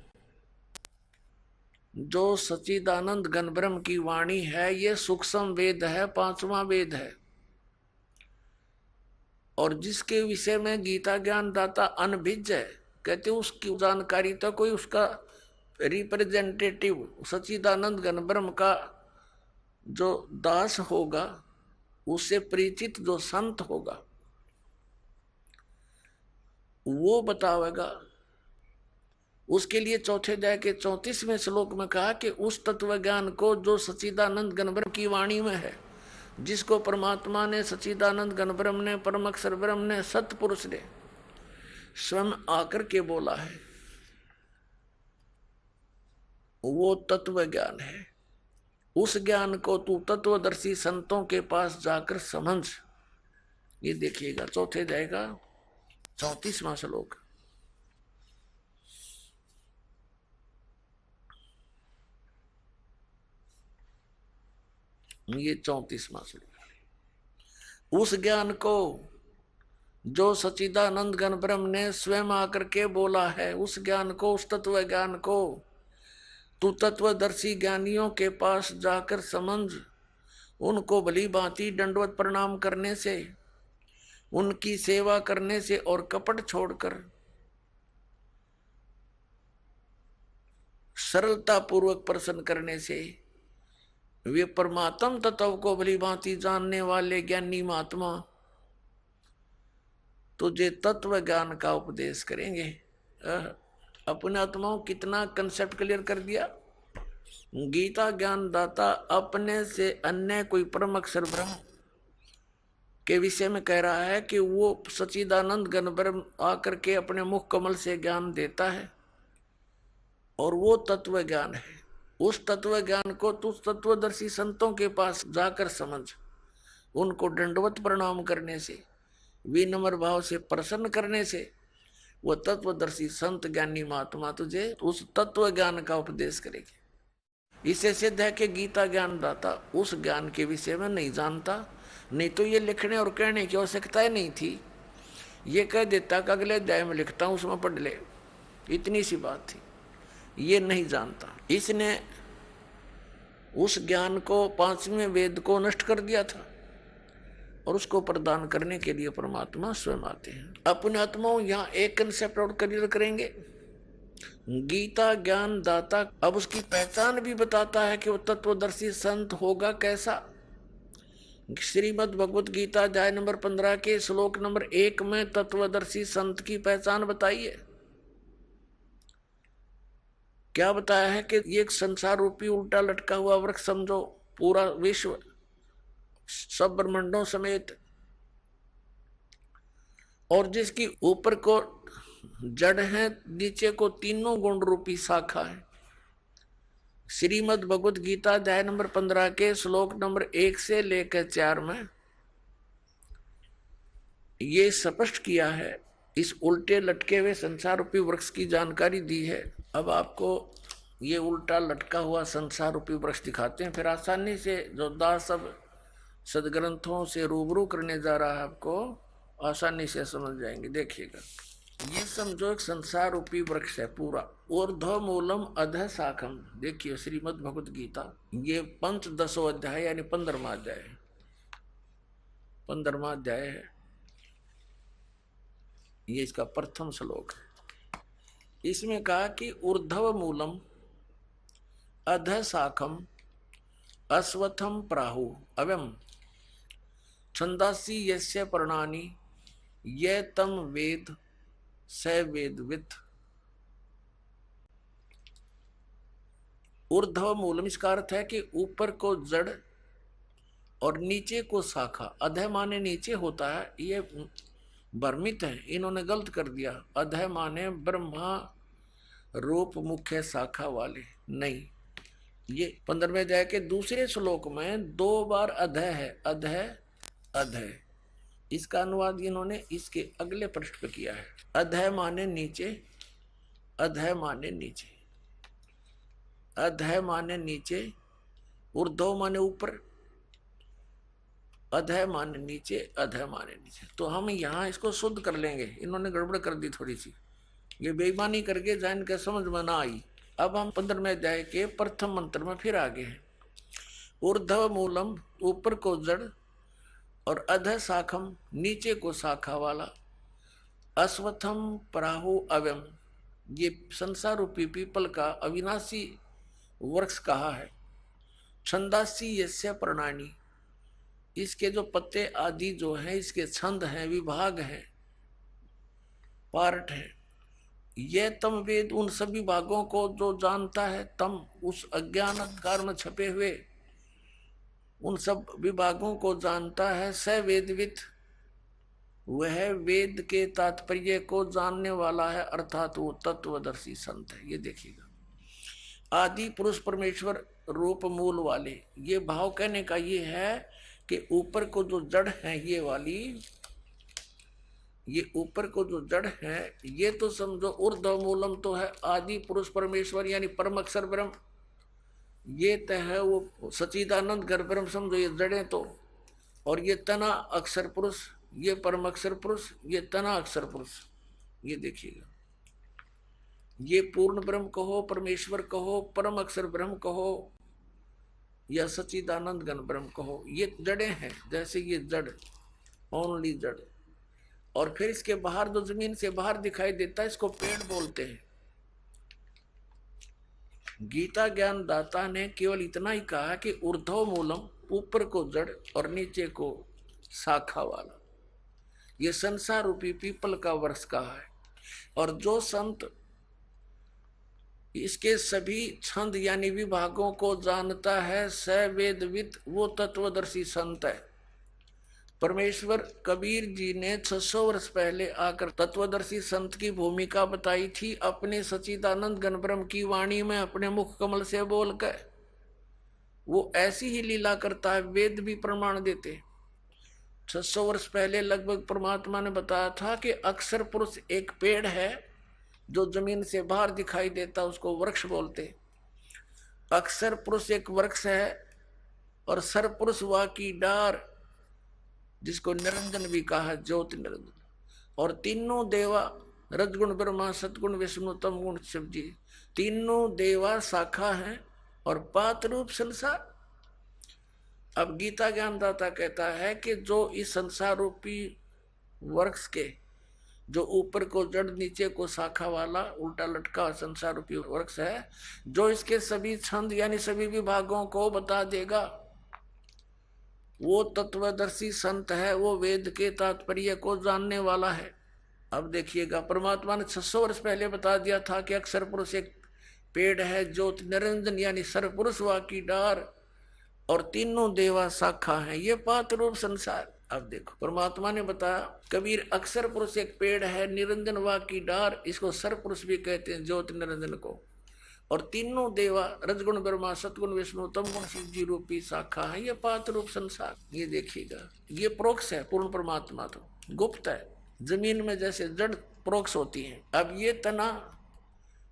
जो सच्चिदानंद घन ब्रह्म की वाणी है। ये सूक्ष्म वेद है, 5वां वेद है, और जिसके विषय में गीता ज्ञान दाता अनभिज्ञ है, कहते उसकी जानकारी तो कोई उसका रिप्रेजेंटेटिव सच्चिदानंद घन ब्रह्म का जो दास होगा, उससे परिचित जो संत होगा, वो बतावेगा। उसके लिए चौथे अध्याय के 34वें श्लोक में कहा कि उस तत्व ज्ञान को जो सच्चिदानंद घन ब्रह्म की वाणी में है, जिसको परमात्मा ने, सच्चिदानंद घन ब्रह्म ने, परम अक्षर ब्रह्म ने, सतपुरुष ने स्वयं आकर के बोला है, वो तत्व ज्ञान है। उस ज्ञान को तू तत्वदर्शी संतों के पास जाकर समझ। ये देखिएगा चौथे जाएगा 34वां श्लोक। ये 34वां श्लोक। उस ज्ञान को जो सच्चिदानंद घन ब्रह्म ने स्वयं आकर के बोला है, उस ज्ञान को, उस तत्व ज्ञान को तू तत्वदर्शी ज्ञानियों के पास जाकर समझ। उनको भली भांति दंडवत प्रणाम करने से, उनकी सेवा करने से और कपट छोड़कर सरलता पूर्वक प्रसन्न करने से वे परमात्म तत्व को भली भांति जानने वाले ज्ञानी महात्मा तुझे तत्व ज्ञान का उपदेश करेंगे। अपने आत्माओं कितना कंसेप्ट क्लियर कर दिया। गीता ज्ञान दाता अपने से अन्य कोई परम अक्षर ब्रह्म के विषय में कह रहा है कि वो सच्चिदानंद घन ब्रह्म आकर के अपने मुख कमल से ज्ञान देता है और वो तत्व ज्ञान है। उस तत्व ज्ञान को तू तत्वदर्शी संतों के पास जाकर समझ, उनको दंडवत प्रणाम करने से, विनम्र भाव से प्रसन्न करने से वो तत्वदर्शी संत ज्ञानी महात्मा तुझे उस तत्व ज्ञान का उपदेश करेगी। इसे सिद्ध है कि गीता ज्ञान दाता उस ज्ञान के विषय में नहीं जानता, नहीं तो ये लिखने और कहने की आवश्यकता ही नहीं थी। ये कह देता कि अगले अध्याय में लिखता हूं, उसमें पढ़ ले, इतनी सी बात थी। ये नहीं जानता, इसने उस ज्ञान को, पांचवें वेद को नष्ट कर दिया था और उसको प्रदान करने के लिए परमात्मा स्वयं आते हैं। अपने आत्माओं यहाँ एक कंसेप्ट और क्लियर करेंगे। गीता ज्ञान दाता अब उसकी पहचान भी बताता है कि वो तत्वदर्शी संत होगा कैसा। श्रीमद् भगवत गीता अध्याय नंबर 15 के श्लोक नंबर 1 में तत्वदर्शी संत की पहचान बताई है। क्या बताया है कि ये एक संसार रूपी उल्टा लटका हुआ वृक्ष समझो, पूरा विश्व सब ब्रह्मांडों समेत, और जिसकी ऊपर को जड़ है, नीचे को तीनों गुण रूपी शाखा है। श्रीमद् भगवत गीता अध्याय नंबर 15 के श्लोक नंबर 1 से लेकर 4 में ये स्पष्ट किया है। इस उल्टे लटके हुए संसार रूपी वृक्ष की जानकारी दी है। अब आपको ये उल्टा लटका हुआ संसार रूपी वृक्ष दिखाते हैं, फिर आसानी से जो दास सब सदग्रंथों से रूबरू करने जा रहा है, आपको आसानी से समझ जाएंगे। देखिएगा, ये समझो एक संसार रूपी वृक्ष है पूरा, ऊर्ध्व मूलम अधः शाखम। देखिए श्रीमद् भगवत गीता, ये पंचदशो अध्याय यानी 15वां अध्याय है, 15वां अध्याय है, ये इसका प्रथम श्लोक है। इसमें कहा कि ऊर्ध्व मूलम अधः शाखम अश्वत्थम प्राहु अवम छंदासी यस्य पर्णानि ये तम वेद स वेदवित्। ऊर्ध्व मूलम इसका अर्थ है कि ऊपर को जड़ और नीचे को शाखा। अधः माने नीचे होता है, ये भ्रमित है, इन्होंने गलत कर दिया। अधः माने ब्रह्मा रूप मुख्य शाखा वाले, नहीं। ये 15वें अध्याय के दूसरे श्लोक में 2 बार अधः है, अधः अधः। इसका अनुवाद इन्होंने इसके अगले पृष्ठ पे किया है। अधः माने नीचे, अधः माने नीचे, अधः माने नीचे, ऊर्ध्व माने ऊपर, अधः माने नीचे, अधः माने नीचे। तो हम यहाँ इसको शुद्ध कर लेंगे, इन्होंने गड़बड़ कर दी थोड़ी सी, ये बेईमानी करके जान के समझ में ना आई। अब हम 15वें अध्याय के प्रथम मंत्र में फिर आगे हैं। ऊर्ध्व मूलम ऊपर को जड़ और अधः शाखम नीचे को शाखा वाला, अश्वत्थम प्राहु अव्यम ये संसार रूपी पीपल का अविनाशी वृक्ष कहा है। छंदासी यस्य पर्णानि इसके जो पत्ते आदि जो हैं, इसके छंद हैं, विभाग हैं, पार्ट हैं। ये तम वेद उन सभी भागों को जो जानता है, तम उस अज्ञान अंधकार में छपे हुए उन सब विभागों को जानता है। स वेदवित वह वेद के तात्पर्य को जानने वाला है, अर्थात वो तत्वदर्शी संत है। ये देखिएगा, आदि पुरुष परमेश्वर रूप मूल वाले, ये भाव कहने का ये है कि ऊपर को जो जड़ है ये वाली, ये ऊपर को जो जड़ है ये तो समझो ऊर्ध्व मूलम तो है आदि पुरुष परमेश्वर यानी परम अक्षर ब्रह्म, ये तो है वो सच्चिदानंद घर ब्रह्म समझो, ये जड़ें तो। और ये तना अक्षर पुरुष, ये परम अक्षर पुरुष, ये तना अक्षर पुरुष। ये देखिएगा, ये पूर्ण ब्रह्म कहो, परमेश्वर कहो, परम अक्षर ब्रह्म कहो, या सच्चिदानंद घन ब्रह्म कहो, ये जड़ें हैं। जैसे ये जड़, ओनली जड़, और फिर इसके बाहर जो जमीन से बाहर दिखाई देता है इसको पेड़ बोलते हैं। गीता ज्ञान दाता ने केवल इतना ही कहा कि ऊर्ध्व मूलम, ऊपर को जड़ और नीचे को शाखा वाला, ये संसार रूपी पीपल का वृक्ष कहा है। और जो संत इसके सभी छंद यानी विभागों को जानता है, स वेदविद, वो तत्वदर्शी संत है। परमेश्वर कबीर जी ने 600 वर्ष पहले आकर तत्वदर्शी संत की भूमिका बताई थी अपने सच्चिदानंद घन ब्रह्म की वाणी में, अपने मुख कमल से बोलकर। वो ऐसी ही लीला करता है, वेद भी प्रमाण देते। 600 वर्ष पहले लगभग परमात्मा ने बताया था कि अक्षर पुरुष एक पेड़ है जो जमीन से बाहर दिखाई देता, उसको वृक्ष बोलते। अक्षर पुरुष एक वृक्ष है, और सर पुरुष वा की डार, जिसको निरंजन भी कहा, ज्योति निरंजन। और तीनों देवा, रजगुण ब्रह्मा, सतगुण विष्णु, तम गुण शिव जी, तीनों देवा शाखा हैं और पात रूप संसार। अब गीता ज्ञानदाता कहता है कि जो इस संसार रूपी वृक्ष के, जो ऊपर को जड़ नीचे को शाखा वाला उल्टा लटका संसार रूपी वृक्ष है, जो इसके सभी छंद यानी सभी विभागों को बता देगा, वो तत्वदर्शी संत है, वो वेद के तात्पर्य को जानने वाला है। अब देखिएगा, परमात्मा ने 600 वर्ष पहले बता दिया था कि अक्षर पुरुष एक पेड़ है, ज्योति निरंजन यानी सर्वपुरुष वा की डार, और तीनों देवा शाखा है, ये पात रूप संसार। अब देखो, परमात्मा ने बताया कबीर अक्षर पुरुष एक पेड़ है, निरंजन वा की डार, इसको सर्वपुरुष भी कहते हैं, ज्योति निरंजन को, और तीनों देवा, रजगुण ब्रह्मा, सतगुण विष्णु, तमगुण शिव जी रूपी शाखा है, ये पात रूप संसार। ये देखिएगा, ये प्रोक्ष है, पूर्ण परमात्मा तो गुप्त है। जमीन में जैसे जड़ प्रोक्ष होती है, अब ये तना,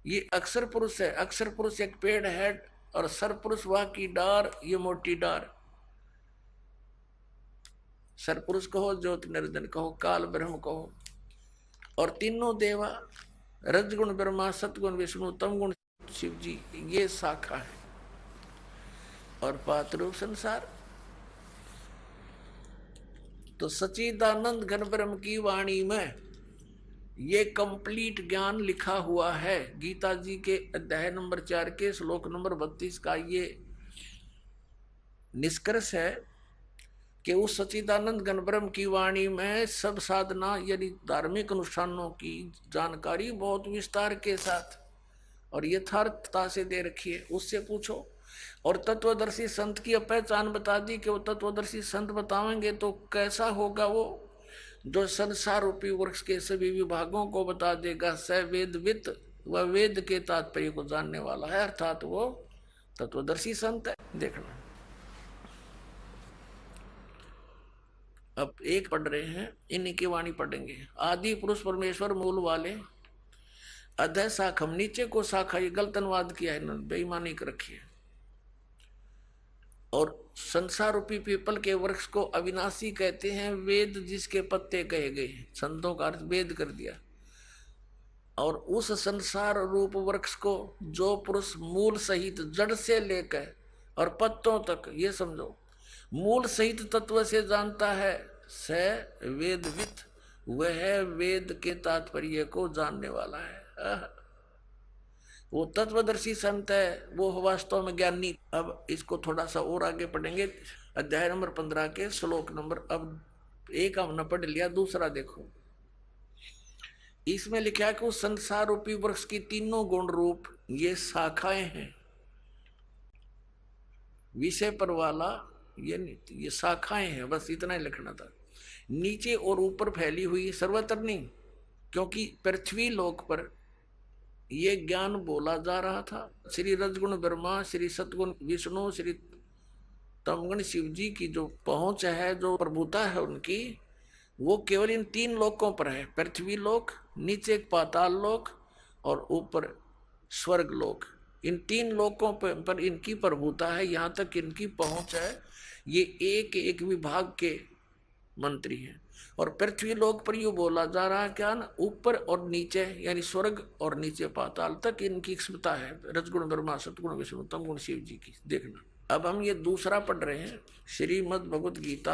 ये अक्षर पुरुष है। अक्षर पुरुष एक पेड़ है, और सरपुरुष वा की डार, ये मोटी डार। सरपुरुष कहो, ज्योति निरंजन कहो, काल ब्रह्म कहो, और तीनों देवा, रजगुण ब्रह्मा, सतगुण विष्णु, तमगुण शिव जी, ये शाखा है, और पात रूप संसार। तो सच्चिदानंद घन ब्रह्म की वाणी में ये कंप्लीट ज्ञान लिखा हुआ है। गीता जी के अध्याय नंबर 4 के श्लोक नंबर 32 का ये निष्कर्ष है कि उस सच्चिदानंद घन ब्रह्म की वाणी में सब साधना यानी धार्मिक अनुष्ठानों की जानकारी बहुत विस्तार के साथ और यथार्थता से दे रखी है, उससे पूछो। और तत्वदर्शी संत की पहचान बता दी कि वो तत्वदर्शी संत बतावेंगे तो कैसा होगा, वो जो संसार रूपी वृक्ष के सभी विभागों को बता देगा। स वेदवित, वह वेद के तात्पर्य को जानने वाला है, अर्थात वो तत्वदर्शी संत है। देखना, अब एक पढ़ रहे हैं, इन्हीं की वाणी पढ़ेंगे। आदि पुरुष परमेश्वर मूल वाले, अधय शाखम, नीचे को शाखा, ये गलत अनुवाद किया है इन्होंने, बेईमानी कर रखी है। और संसार रूपी पीपल के वृक्ष को अविनाशी कहते हैं, वेद जिसके पत्ते कहे गए, संतों का अर्थ वेद कर दिया। और उस संसार रूप वृक्ष को जो पुरुष मूल सहित जड़ से लेकर और पत्तों तक, ये समझो, मूल सहित तत्व से जानता है, स वेदवित, वह वेद के तात्पर्य को जानने वाला है। वो तत्वदर्शी संत है, वो वास्तव में ज्ञानी। अब इसको थोड़ा सा और आगे पढ़ेंगे, अध्याय नंबर 15 के श्लोक नंबर, अब एक हमने पढ़ लिया, दूसरा देखो। इसमें लिखा है कि उस संसार रूपी वृक्ष की तीनों गुण रूप ये शाखाएं हैं। विषय पर वाला ये शाखाएं हैं, बस इतना ही लिखना था। नीचे और ऊपर फैली हुई, सर्वत्र नहीं, क्योंकि पृथ्वी लोक पर ये ज्ञान बोला जा रहा था। श्री रजगुण ब्रह्मा, श्री सतगुण विष्णु, श्री तमगुण शिव जी की जो पहुंच है, जो प्रभुता है उनकी, वो केवल इन 3 लोकों पर है। पृथ्वी लोक, नीचे पाताल लोक और ऊपर स्वर्ग लोक। इन 3 लोकों पर इनकी प्रभुता है, यहाँ तक इनकी पहुंच है। ये एक एक विभाग के मंत्री हैं। और पृथ्वी लोक पर यू बोला जा रहा है क्या ना, ऊपर और नीचे यानी स्वर्ग और नीचे पाताल तक इनकी क्षमता है, रजगुण ब्रह्मा, सतगुण विष्णु, तमगुण शिव जी की। देखना, अब हम ये दूसरा पढ़ रहे हैं, श्रीमद् भगवत गीता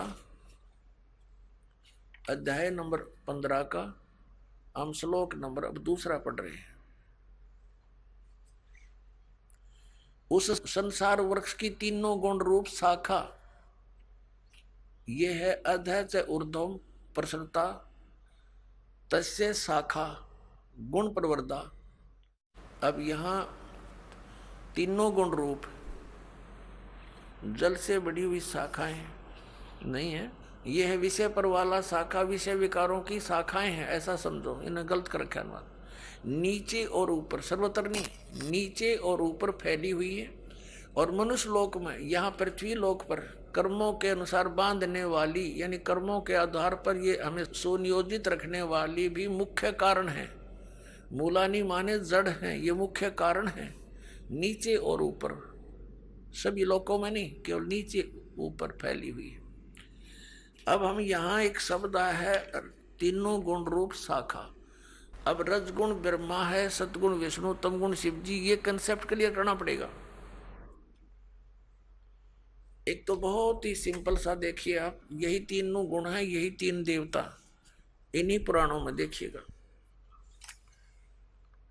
अध्याय नंबर 15 का हम श्लोक नंबर अब दूसरा पढ़ रहे हैं। उस संसार वृक्ष की तीनों गुण रूप शाखा, ये है अधः च ऊर्ध्वम प्रसन्नता तस्य शाखा गुण प्रवर्धा। अब यहां तीनों गुण रूप जल से बड़ी हुई शाखाएं नहीं है, यह है विषय पर वाला शाखा, विषय विकारों की शाखाएं हैं, ऐसा समझो। इन्हें गलत कर रखा है। नीचे और ऊपर, सर्वत्र नहीं, नीचे और ऊपर फैली हुई है। और मनुष्य लोक में, यहाँ पृथ्वी लोक पर कर्मों के अनुसार बांधने वाली, यानी कर्मों के आधार पर ये हमें सुनियोजित रखने वाली भी मुख्य कारण है। मूलानी माने जड़ हैं, ये मुख्य कारण है। नीचे और ऊपर, सभी लोकों में नहीं, केवल नीचे ऊपर फैली हुई है। अब हम यहाँ एक शब्द है तीनों गुण रूप शाखा। अब रजगुण ब्रह्मा है, सतगुण विष्णु, तमगुण शिव जी, ये कंसेप्ट क्लियर करना पड़ेगा। एक तो बहुत ही सिंपल सा देखिए आप, यही तीनों गुण है, यही तीन देवता, इन्हीं पुराणों में देखिएगा।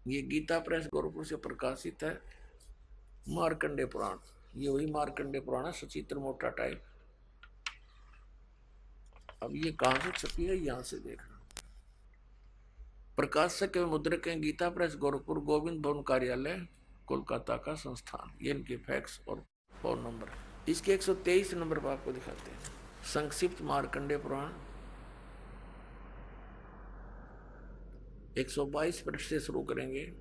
ये गीता प्रेस गोरखपुर से प्रकाशित है, मार्कंडे पुराण, ये वही मार्कंडे पुराण है, सचित्र मोटा टाइप। अब ये कहां से छपी है, यहां से देखना। प्रकाशक एवं मुद्रक हैं, गीता प्रेस गोरखपुर, गोविंद भवन कार्यालय कोलकाता का संस्थान। ये इनके फैक्स और फोन नंबर है। इसके 123 नंबर पर आपको दिखाते हैं। संक्षिप्त मार्कंडे पुराण 122 पृष्ठ से शुरू करेंगे।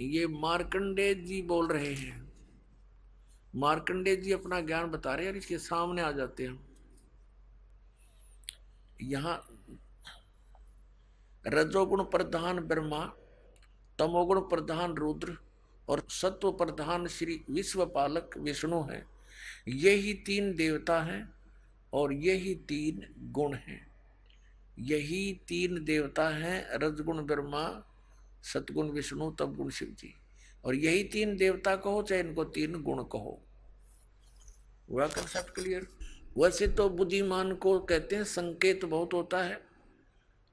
ये मार्कंडे जी बोल रहे हैं, मार्कंडे जी अपना ज्ञान बता रहे हैं और इसके सामने आ जाते हैं। यहां रजोगुण प्रधान ब्रह्मा, तमोगुण प्रधान रुद्र और सत्व प्रधान श्री विश्वपालक विष्णु है। यही तीन देवता हैं और यही तीन गुण हैं। यही तीन देवता हैं, रजगुण ब्रह्मा, सतगुण विष्णु, तमगुण शिव जी। और यही तीन देवता कहो चाहे इनको तीन गुण कहो। वह कंसेप्ट क्लियर। वैसे तो बुद्धिमान को कहते हैं संकेत बहुत होता है,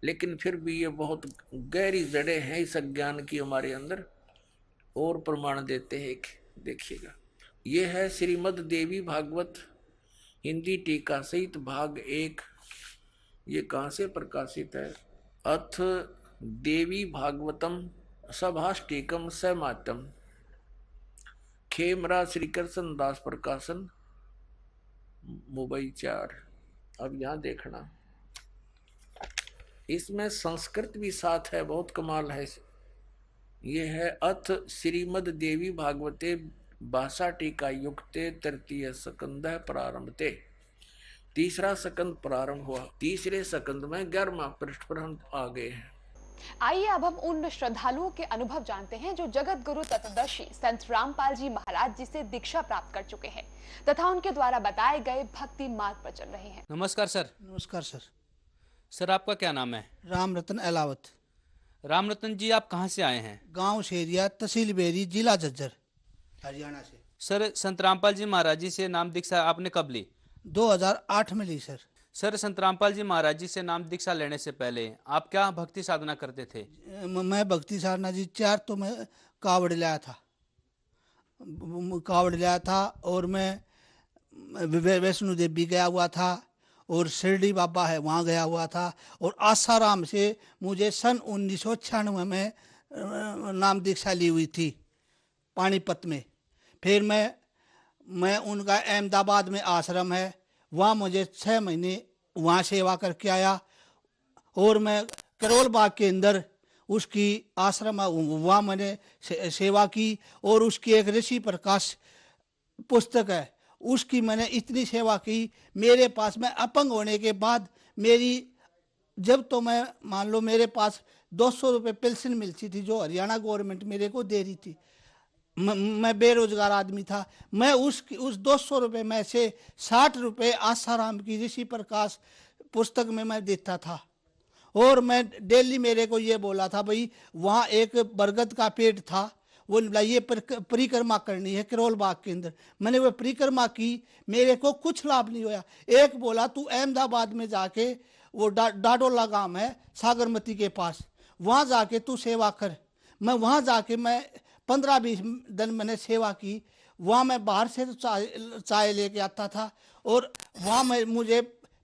लेकिन फिर भी ये बहुत गहरी जड़ें हैं इस अज्ञान की हमारे अंदर, और प्रमाण देते हैं। देखिएगा, ये है श्रीमद् देवी भागवत हिंदी टीका सहित भाग 1। ये कहाँ से प्रकाशित है? अथ देवी भागवतम सभाष्टिकम समातम, खेमरा श्री कृष्ण दास प्रकाशन, मुंबई 4। अब यहाँ देखना, इसमें संस्कृत भी साथ है, बहुत कमाल है। ये है अथ श्रीमद् देवी भागवते भाषा टीका युक्ते तृतीय स्कंद प्रारंभते। तीसरा स्कंद प्रारंभ हुआ, तीसरे स्कंद में 11वां पृष्ठ पर हम आ गए हैं।
आइए अब हम उन श्रद्धालुओं के अनुभव जानते हैं जो जगत गुरु तत्वदर्शी संत रामपाल जी महाराज जी से दीक्षा प्राप्त कर चुके हैं तथा उनके द्वारा बताए गए भक्ति मार्ग पर चल रहे हैं।
नमस्कार सर।
नमस्कार सर।
सर आपका क्या नाम है?
राम रतन अलावत।
राम रतन जी, आप कहाँ से आए हैं?
गांव शेरिया, तहसील बेरी, जिला झज्जर, हरियाणा से।
सर संत रामपाल जी महाराज जी से नाम दीक्षा आपने कब ली?
2008 में ली सर।
सर संत रामपाल जी महाराज जी से नाम दीक्षा लेने से पहले आप क्या भक्ति साधना करते थे?
मैं भक्ति साधना जी 4 तो मैं कावड़ लाया था और मैं वैष्णो देवी गया हुआ था और शिरडी बाबा है वहाँ गया हुआ था। और आसाराम से मुझे सन 1996 में नाम दीक्षा ली हुई थी पानीपत में। फिर मैं उनका अहमदाबाद में आश्रम है, वहाँ मुझे 6 महीने वहाँ सेवा करके आया। और मैं करोल बाग के अंदर उसकी आश्रम वहाँ मैंने सेवा की। और उसकी एक ऋषि प्रकाश पुस्तक है, उसकी मैंने इतनी सेवा की। मेरे पास में अपंग होने के बाद मेरी, जब तो मैं मान लो मेरे पास 200 रुपये पेंशन मिलती थी जो हरियाणा गवर्नमेंट मेरे को दे रही थी। मैं बेरोजगार आदमी था। मैं उस 200 रुपये में से 60 रुपये आसाराम की ऋषि प्रकाश पुस्तक में मैं देता था। और मैं डेली, मेरे को ये बोला था भाई, वहाँ एक बरगद का पेड़ था, वो बोला ये परिक्रमा करनी है करोल बाग के अंदर। मैंने वो परिक्रमा की, मेरे को कुछ लाभ नहीं हुआ। एक बोला तू अहमदाबाद में जाके वो डाडोला गांव है सागरमती के पास, वहाँ जाके तू सेवा कर। मैं वहाँ जाके मैं 15-20 दिन मैंने सेवा की। वहाँ मैं बाहर से तो चाय लेके आता था और वहाँ मैं मुझे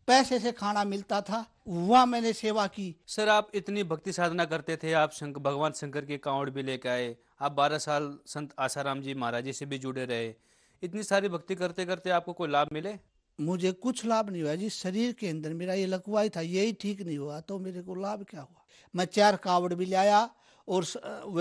पैसे से खाना मिलता था, वहाँ मैंने सेवा की।
सर आप इतनी भक्ति साधना करते थे, आप भगवान शंकर के कांवड़ भी लेके आए, आप 12 साल संत आसाराम जी महाराज जी से भी जुड़े रहे, इतनी सारी भक्ति करते करते आपको कोई लाभ मिले?
मुझे कुछ लाभ नहीं हुआ जी। शरीर के अंदर मेरा ये लकवाई था, यही ठीक नहीं हुआ तो मेरे को लाभ क्या हुआ। मैं 4 कावड़ भी लाया और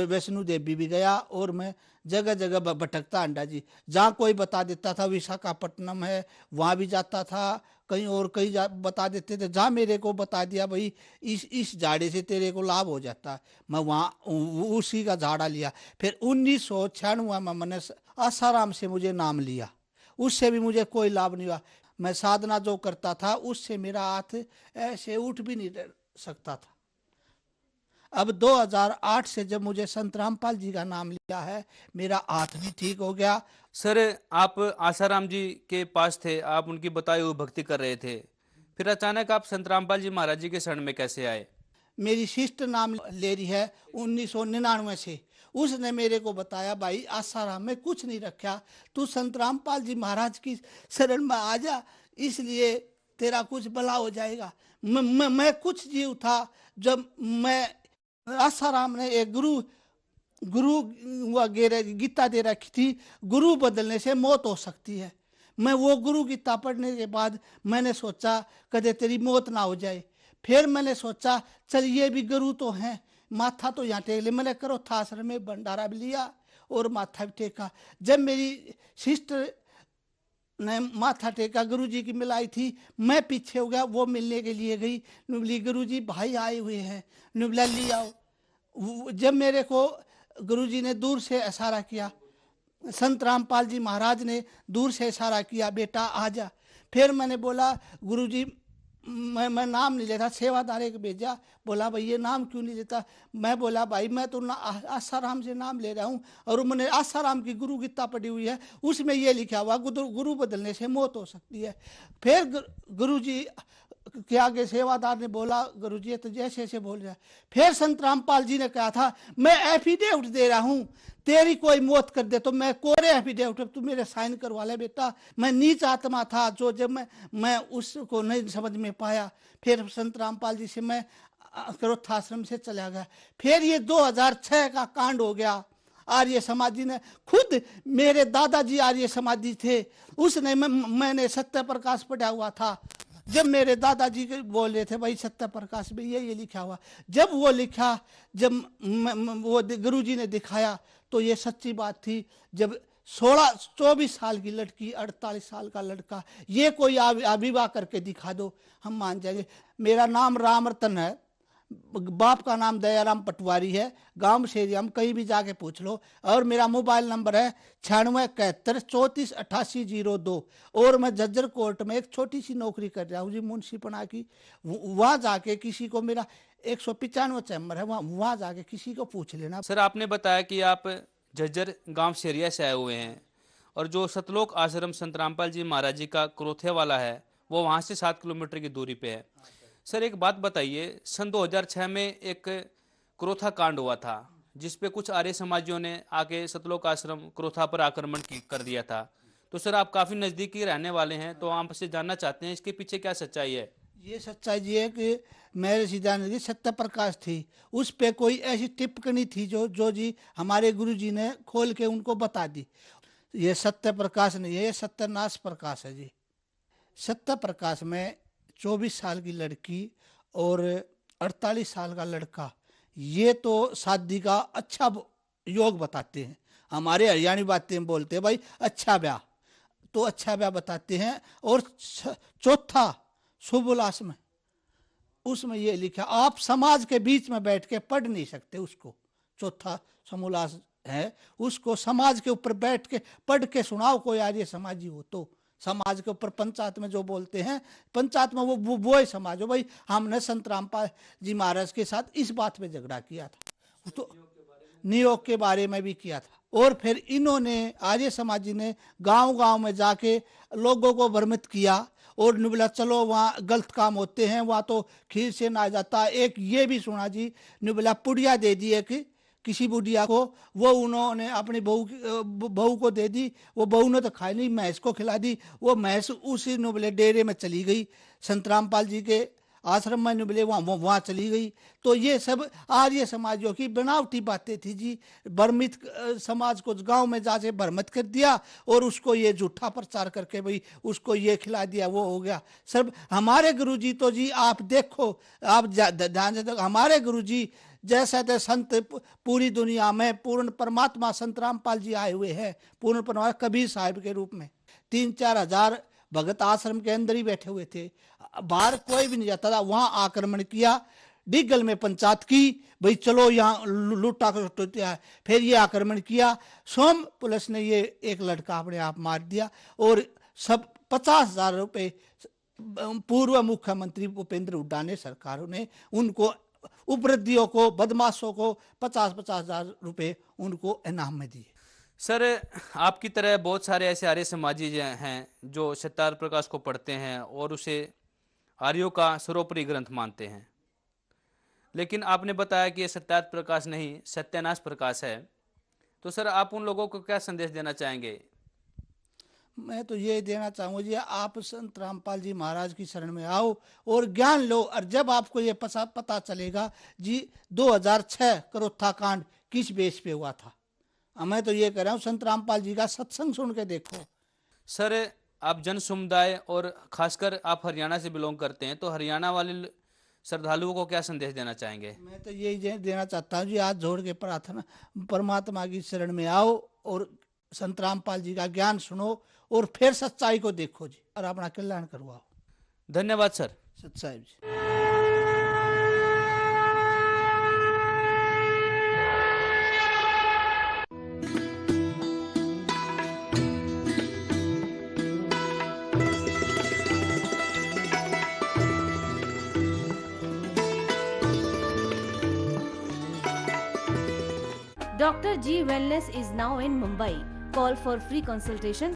वैष्णो देवी भी गया और मैं जगह जगह भटकता अंडा जी। जहाँ कोई बता देता था विशाखापट्टनम है वहाँ भी जाता था, कहीं और कहीं बता देते थे। जहाँ मेरे को बता दिया भाई इस झाड़े से तेरे को लाभ हो जाता है, मैं वहाँ उसी का झाड़ा लिया। फिर 1996 में मैंने आसाराम से मुझे नाम लिया, उससे भी मुझे कोई लाभ नहीं हुआ। मैं साधना जो करता था उससे मेरा हाथ ऐसे उठ भी नहीं सकता था। अब 2008 से जब मुझे संत रामपाल जी का नाम लिया है, मेरा हाथ भी ठीक हो गया।
सर आप आसाराम जी के पास थे, आप उनकी बताई हुई भक्ति कर रहे थे, फिर अचानक आप संत रामपाल जी महाराज जी के शरण में कैसे आए?
मेरी सिस्टर नाम ले रही है 1999 से, उसने मेरे को बताया भाई आसाराम में कुछ नहीं रखा, तू संत रामपाल जी महाराज की शरण में आ जा, इसलिए तेरा कुछ भला हो जाएगा। मैं कुछ जीव था। जब मैं आसाराम ने एक गुरु गीता दे रखी थी, गुरु बदलने से मौत हो सकती है। मैं वो गुरु गीता पढ़ने के बाद मैंने सोचा कदे तेरी मौत ना हो जाए। फिर मैंने सोचा चल ये भी गुरु तो हैं, माथा तो यहाँ टेक ले। मैंने करो आश्रम में भंडारा भी लिया और माथा भी टेका। जब मेरी सिस्टर ने माथा टेका, गुरु जी की मिलाई थी, मैं पीछे हो गया, वो मिलने के लिए गई। नुबली गुरु जी भाई आए हुए हैं, नुबला ली आओ। जब मेरे को गुरु जी ने दूर से इशारा किया, संत रामपाल जी महाराज ने दूर से इशारा किया बेटा आ जा। फिर मैंने बोला गुरु जी मैं नाम नहीं लेता, सेवादारे को भेजा। बोला भाई ये नाम क्यों नहीं लेता? मैं बोला भाई मैं तो आसाराम से नाम ले रहा हूँ और मैंने आसाराम की गुरु गीता पढ़ी हुई है, उसमें ये लिखा हुआ गुरु बदलने से मौत हो सकती है। फिर गुरु जी के आगे सेवादार ने बोला गुरु जी तो जैसे ऐसे बोल रहा है। फिर संत रामपाल जी ने कहा था मैं एफिडेविट दे रहा हूँ, तेरी कोई मौत कर दे तो मैं कोरे एफिडेविट तू मेरे साइन करवा ले बेटा। मैं नीच आत्मा था जो जब मैं उसको नहीं समझ में पाया, फिर संत रामपाल जी से मैं क्रोथाश्रम से चला गया। फिर ये 2006 का कांड हो गया। आर्य समाजी ने खुद, मेरे दादाजी आर्य समाजी थे, उसने मैंने सत्य प्रकाश पढ़ा हुआ था। जब मेरे दादाजी बोल रहे थे भाई सत्य प्रकाश में ये लिखा हुआ, जब वो लिखा, जब वो गुरुजी ने दिखाया तो ये सच्ची बात थी। जब 24 साल की लड़की 48 साल का लड़का, ये कोई विवाह करके दिखा दो हम मान जाएंगे। मेरा नाम राम रतन है, बाप का नाम दयाराम पटवारी है, गांव शेरिया, हम कहीं भी जाके पूछ लो। और मेरा मोबाइल नंबर है 9671348802। और मैं जज्जर कोर्ट में एक छोटी सी नौकरी कर रहा हूँ जी, मुंशीपना की। वहाँ जाके किसी को, मेरा 195 चैम्बर है, वहाँ जाके किसी को पूछ लेना।
सर आपने बताया कि आप जज्जर गांव शेरिया से आए हुए हैं और जो सतलोक आश्रम संत रामपाल जी महाराज जी का क्रोथे वाला है वो वहाँ से 7 किलोमीटर की दूरी पे है। सर एक बात बताइए, सन 2006 में एक क्रोथा कांड हुआ था जिसपे कुछ आर्य समाजियों ने आके सतलोक आश्रम क्रोथा पर आक्रमण कर दिया था। तो सर आप काफी नजदीकी रहने वाले हैं, तो आपसे जानना चाहते हैं इसके पीछे क्या सच्चाई है?
ये सच्चाई ये है कि मेरे सिद्धांत सत्य प्रकाश थी, उस पे कोई ऐसी टिप्पणी थी जो जी हमारे गुरु जी ने खोल के उनको बता दी। ये सत्य प्रकाश नहीं है, ये सत्यनाश प्रकाश है जी। सत्य प्रकाश में 24 साल की लड़की और 48 साल का लड़का, ये तो शादी का अच्छा योग बताते हैं। हमारे हरियाणी बातें बोलते हैं भाई अच्छा ब्याह, तो अच्छा ब्याह बताते हैं। और चौथा शुभ उल्लास में, उसमें ये लिखा, आप समाज के बीच में बैठ के पढ़ नहीं सकते उसको। चौथा समोल्लास है, उसको समाज के ऊपर बैठ के पढ़ के सुनाओ कोई आर्य समाजी हो तो। समाज के ऊपर पंचायत में जो बोलते हैं, पंचायत में वो ही समाज हो भाई। हमने संत रामपाल जी महाराज के साथ इस बात पे झगड़ा किया था तो नियोग के बारे में भी किया था। और फिर इन्होंने आर्य समाजी ने गांव-गांव में जाके लोगों को भ्रमित किया और ने बोला चलो वहाँ गलत काम होते हैं, वहाँ तो खीर से ना जाता। एक ये भी सुना जी, ने बोला पुड़िया दे दी एक किसी बुढ़िया को, वो उन्होंने अपनी बहू को दे दी, वो बहू ने तो खाई नहीं, भैंस को खिला दी। वो भैंस उसी ने बोले डेरे में चली गई, संत रामपाल जी के आश्रम में ने बोले वहाँ चली गई। तो ये सब आर्य समाजों की बनावटी बातें थी जी। भ्रमित समाज को गांव में जाके भ्रमित कर दिया और उसको ये झूठा प्रचार करके भाई उसको ये खिला दिया, वो हो गया। सब हमारे गुरुजी तो जी आप देखो, आप ध्यान से हमारे गुरुजी जैसे थे संत पूरी दुनिया में पूर्ण परमात्मा संत रामपाल जी आए हुए हैं, पूर्ण परमात्मा कबीर साहिब के रूप में 3-4 हजार भगत आश्रम के अंदर ही बैठे हुए थे, बाहर कोई भी नहीं जाता था। वहां आक्रमण किया, डिगल में पंचायत की, भाई चलो यहाँ लूटा है। फिर ये आक्रमण किया, सोम पुलिस ने ये एक लड़का अपने आप मार दिया और सब 50,000 रुपये पूर्व मुख्यमंत्री भूपेंद्र हुड्डा ने सरकारों ने उनको उपद्रवियों को बदमाशों को 50,000 रुपये उनको इनाम में दिए।
सर आपकी तरह बहुत सारे ऐसे आर्य समाजी हैं जो सत्यार्थ प्रकाश को पढ़ते हैं और उसे आर्यों का सर्वोपरि ग्रंथ मानते हैं, लेकिन आपने बताया कि ये सत्यार्थ प्रकाश नहीं सत्यानाश प्रकाश है। तो सर आप उन लोगों को क्या संदेश देना चाहेंगे?
मैं तो ये देना चाहूँगा जी, आप संत रामपाल जी महाराज की शरण में आओ और ज्ञान लो। और जब आपको ये पता चलेगा जी 2006 करोथा कांड किस बेस पे हुआ था, मैं तो ये कह रहा हूँ संत रामपाल जी का सत्संग सुन के देखो।
सर आप जन समुदाय और खासकर आप हरियाणा से बिलोंग करते हैं, तो हरियाणा वाले श्रद्धालुओं को क्या संदेश देना चाहेंगे?
मैं तो यही देना चाहता हूँ जी, हाथ जोड़ के प्रार्थना परमात्मा की शरण में आओ और संत रामपाल जी का ज्ञान सुनो और फिर सच्चाई को देखो जी और अपना कल्याण करवाओ।
धन्यवाद सर।
सच्चाई जी।
Dr. G Wellness is now in Mumbai. Call for free consultation